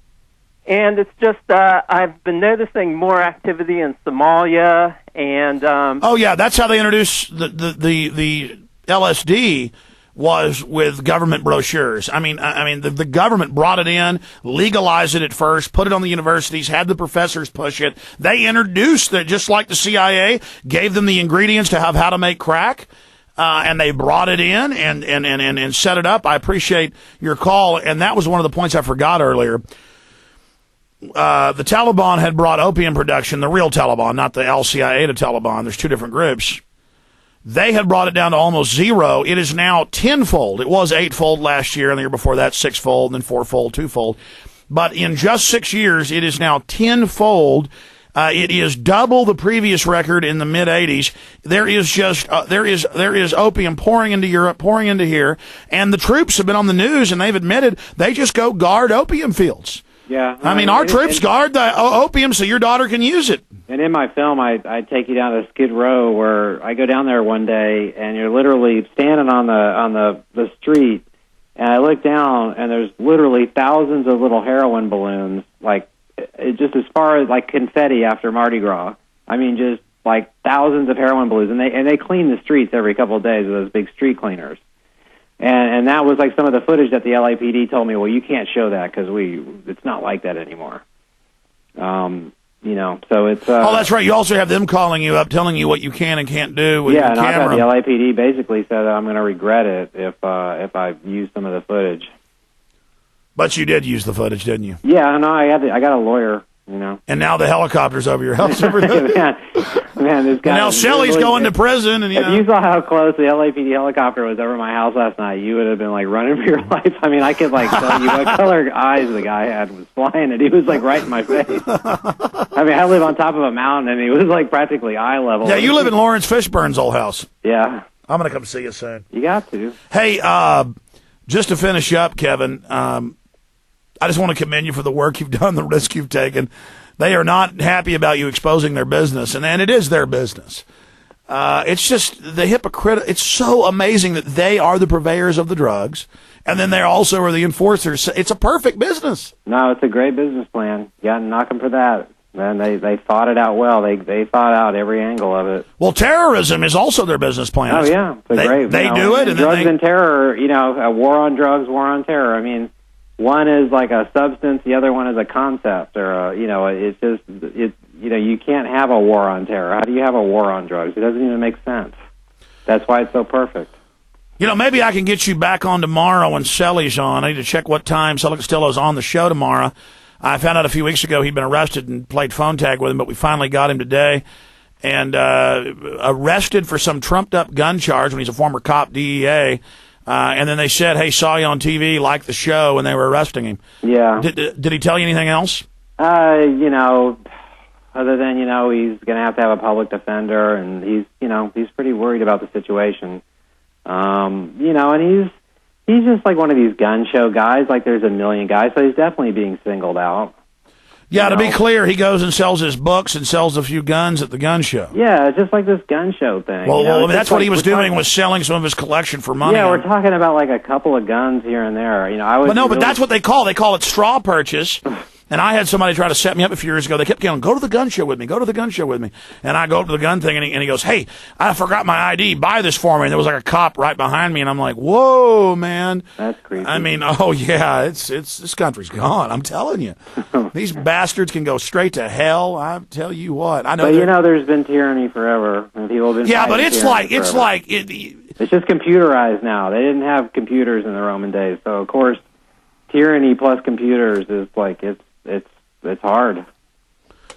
S11: And it's just, I've been noticing more activity in Somalia and...
S18: that's how they introduced the LSD, was with government brochures. I mean, the government brought it in, legalized it at first, put it on the universities, had the professors push it. They introduced it, just like the CIA, gave them the ingredients to have how to make crack, and they brought it in and set it up. I appreciate your call, and that was one of the points I forgot earlier. The Taliban had brought opium production, the real Taliban, not the al-CIA to Taliban. There's two different groups. They had brought it down to almost zero. It is now tenfold. It was eightfold last year, and the year before that sixfold, and then fourfold, twofold. But in just 6 years, it is now tenfold. It is double the previous record in the mid '80s. There is just there is opium pouring into Europe, pouring into here, and the troops have been on the news, and they've admitted they just go guard opium fields.
S19: Yeah,
S18: I mean, our troops guard the opium so your daughter can use it.
S19: And in my film, I take you down to Skid Row, where I go down there one day, and you're literally standing on the street, and I look down, and there's literally thousands of little heroin balloons, like just as far as like confetti after Mardi Gras. I mean, just like thousands of heroin balloons, and they clean the streets every couple of days with those big street cleaners. And that was like some of the footage that the LAPD told me, well, you can't show that because it's not like that anymore. So it's...
S18: that's right. You also have them calling you up, telling you what you can and can't do with your camera.
S19: The LAPD basically said I'm going to regret it if I use some of the footage.
S18: But you did use the footage, didn't you?
S19: Yeah, no, I got a lawyer,
S18: And now the helicopter's over your house.
S19: Man, this guy.
S18: And now Shelley's going to prison. And
S19: if you saw how close the LAPD helicopter was over my house last night, you would have been like running for your life. I mean, I could like tell you what color eyes the guy had was flying, and he was like right in my face. I mean, I live on top of a mountain, and he was like practically eye level.
S18: Yeah, you live in Lawrence Fishburne's old house.
S19: Yeah,
S18: I'm going to come see you soon.
S19: You got to.
S18: Hey, just to finish up, Kevin. I just want to commend you for the work you've done, the risk you've taken. They are not happy about you exposing their business, and it is their business. It's just the hypocrite. It's so amazing that they are the purveyors of the drugs, and then they also are the enforcers. It's a perfect business.
S19: No, it's a great business plan. You got to knock them for that. Man, they thought it out well. They thought out every angle of it.
S18: Well, terrorism is also their business plan.
S19: Oh, yeah. It's great.
S18: They do it.
S19: And drugs and terror, a war on drugs, war on terror. I mean, one is like a substance, the other one is a concept, or it's just you can't have a war on terror. How do you have a war on drugs? It doesn't even make sense. That's why it's so perfect.
S18: Maybe I can get you back on tomorrow when Sully's on. I need to check what time Sully Castillo's on the show tomorrow. I found out a few weeks ago he'd been arrested and played phone tag with him, but we finally got him today. And arrested for some trumped-up gun charge when he's a former cop, DEA. And then they said, hey, saw you on TV, liked the show, and they were arresting him. Yeah. Did he tell you anything else?
S19: Other than, he's going to have a public defender, and he's pretty worried about the situation. And he's just like one of these gun show guys, like there's a million guys, so he's definitely being singled out.
S18: Yeah, to be clear, he goes and sells his books and sells a few guns at the gun show.
S19: Yeah, it's just like this gun show thing.
S18: Well, that's what he was doing, was selling some of his collection for money.
S19: Yeah, we're talking about like a couple of guns here and there.
S18: But that's what they call it straw purchase. And I had somebody try to set me up a few years ago. They kept going, go to the gun show with me, go to the gun show with me. And I go up to the gun thing, and he goes, hey, I forgot my ID, buy this for me. And there was like a cop right behind me, and I'm like, whoa, man.
S19: That's creepy.
S18: I mean, oh, yeah, it's this country's gone, I'm telling you. These bastards can go straight to hell, I tell you what. I know.
S19: But there's been tyranny forever. And people have been
S18: but it's like
S19: it's just computerized now. They didn't have computers in the Roman days. So, of course, tyranny plus computers is like, it's hard.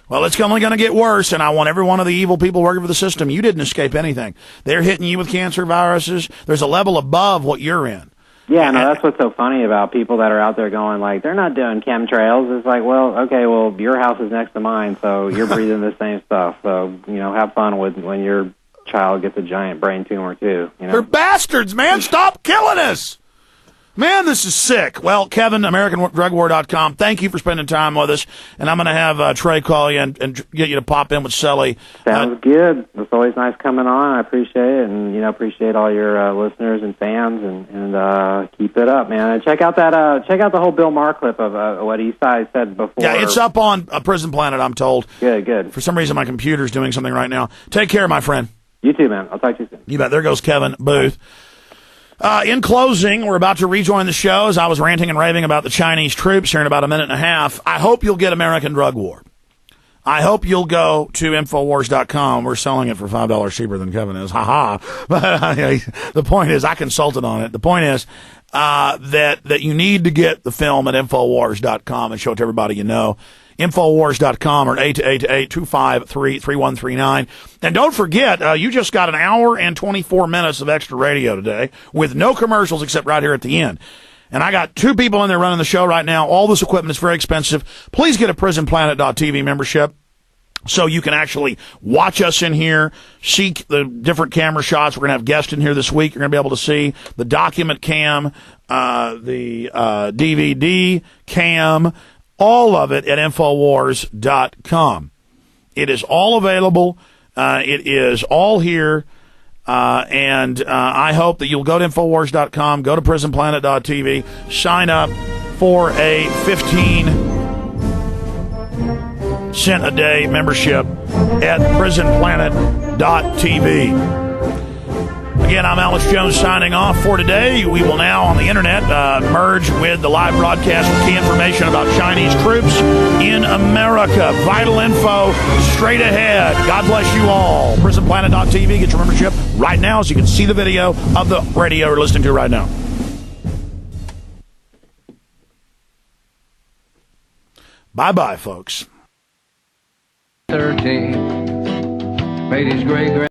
S18: Well, it's only going to get worse, and I want every one of the evil people working for the system. You didn't escape anything. They're hitting you with cancer viruses. There's a level above what you're in.
S19: Yeah, that's what's so funny about people that are out there going, like, they're not doing chemtrails. It's like, well, okay, your house is next to mine, so you're breathing the same stuff. So, have fun when your child gets a giant brain tumor, too.
S18: They're bastards, man. Stop killing us. Man, this is sick. Well, Kevin, AmericanDrugWar.com, thank you for spending time with us. And I'm going to have Trey call you and get you to pop in with Sully.
S19: Sounds good. It's always nice coming on. I appreciate it. And, appreciate all your listeners and fans. And keep it up, man. And check out the whole Bill Maher clip of what Eastside said before.
S18: Yeah, it's up on Prison Planet, I'm told.
S19: Good.
S18: For some reason, my computer's doing something right now. Take care, my friend.
S19: You too, man. I'll talk to you soon.
S18: You bet. There goes Kevin Booth. In closing, we're about to rejoin the show as I was ranting and raving about the Chinese troops here in about a minute and a half. I hope you'll get American Drug War. I hope you'll go to Infowars.com. We're selling it for $5 cheaper than Kevin is. Ha-ha. But the point is, I consulted on it. The point is that you need to get the film at Infowars.com and show it to everybody you know. Infowars.com or 888-253-3139. And don't forget, you just got an hour and 24 minutes of extra radio today with no commercials except right here at the end. And I got 2 people in there running the show right now. All this equipment is very expensive. Please get a PrisonPlanet.tv membership so you can actually watch us in here, see the different camera shots. We're going to have guests in here this week. You're going to be able to see the document cam, the DVD cam, all of it at Infowars.com. It is all available. It is all here. And I hope that you'll go to Infowars.com, go to PrisonPlanet.tv, sign up for a 15-cent a day membership at PrisonPlanet.tv. Again, I'm Alex Jones signing off for today. We will now on the internet merge with the live broadcast with key information about Chinese troops in America. Vital info straight ahead. God bless you all. PrisonPlanet.tv. Get your membership right now so you can see the video of the radio you're listening to right now. Bye-bye, folks.
S12: 13 made his great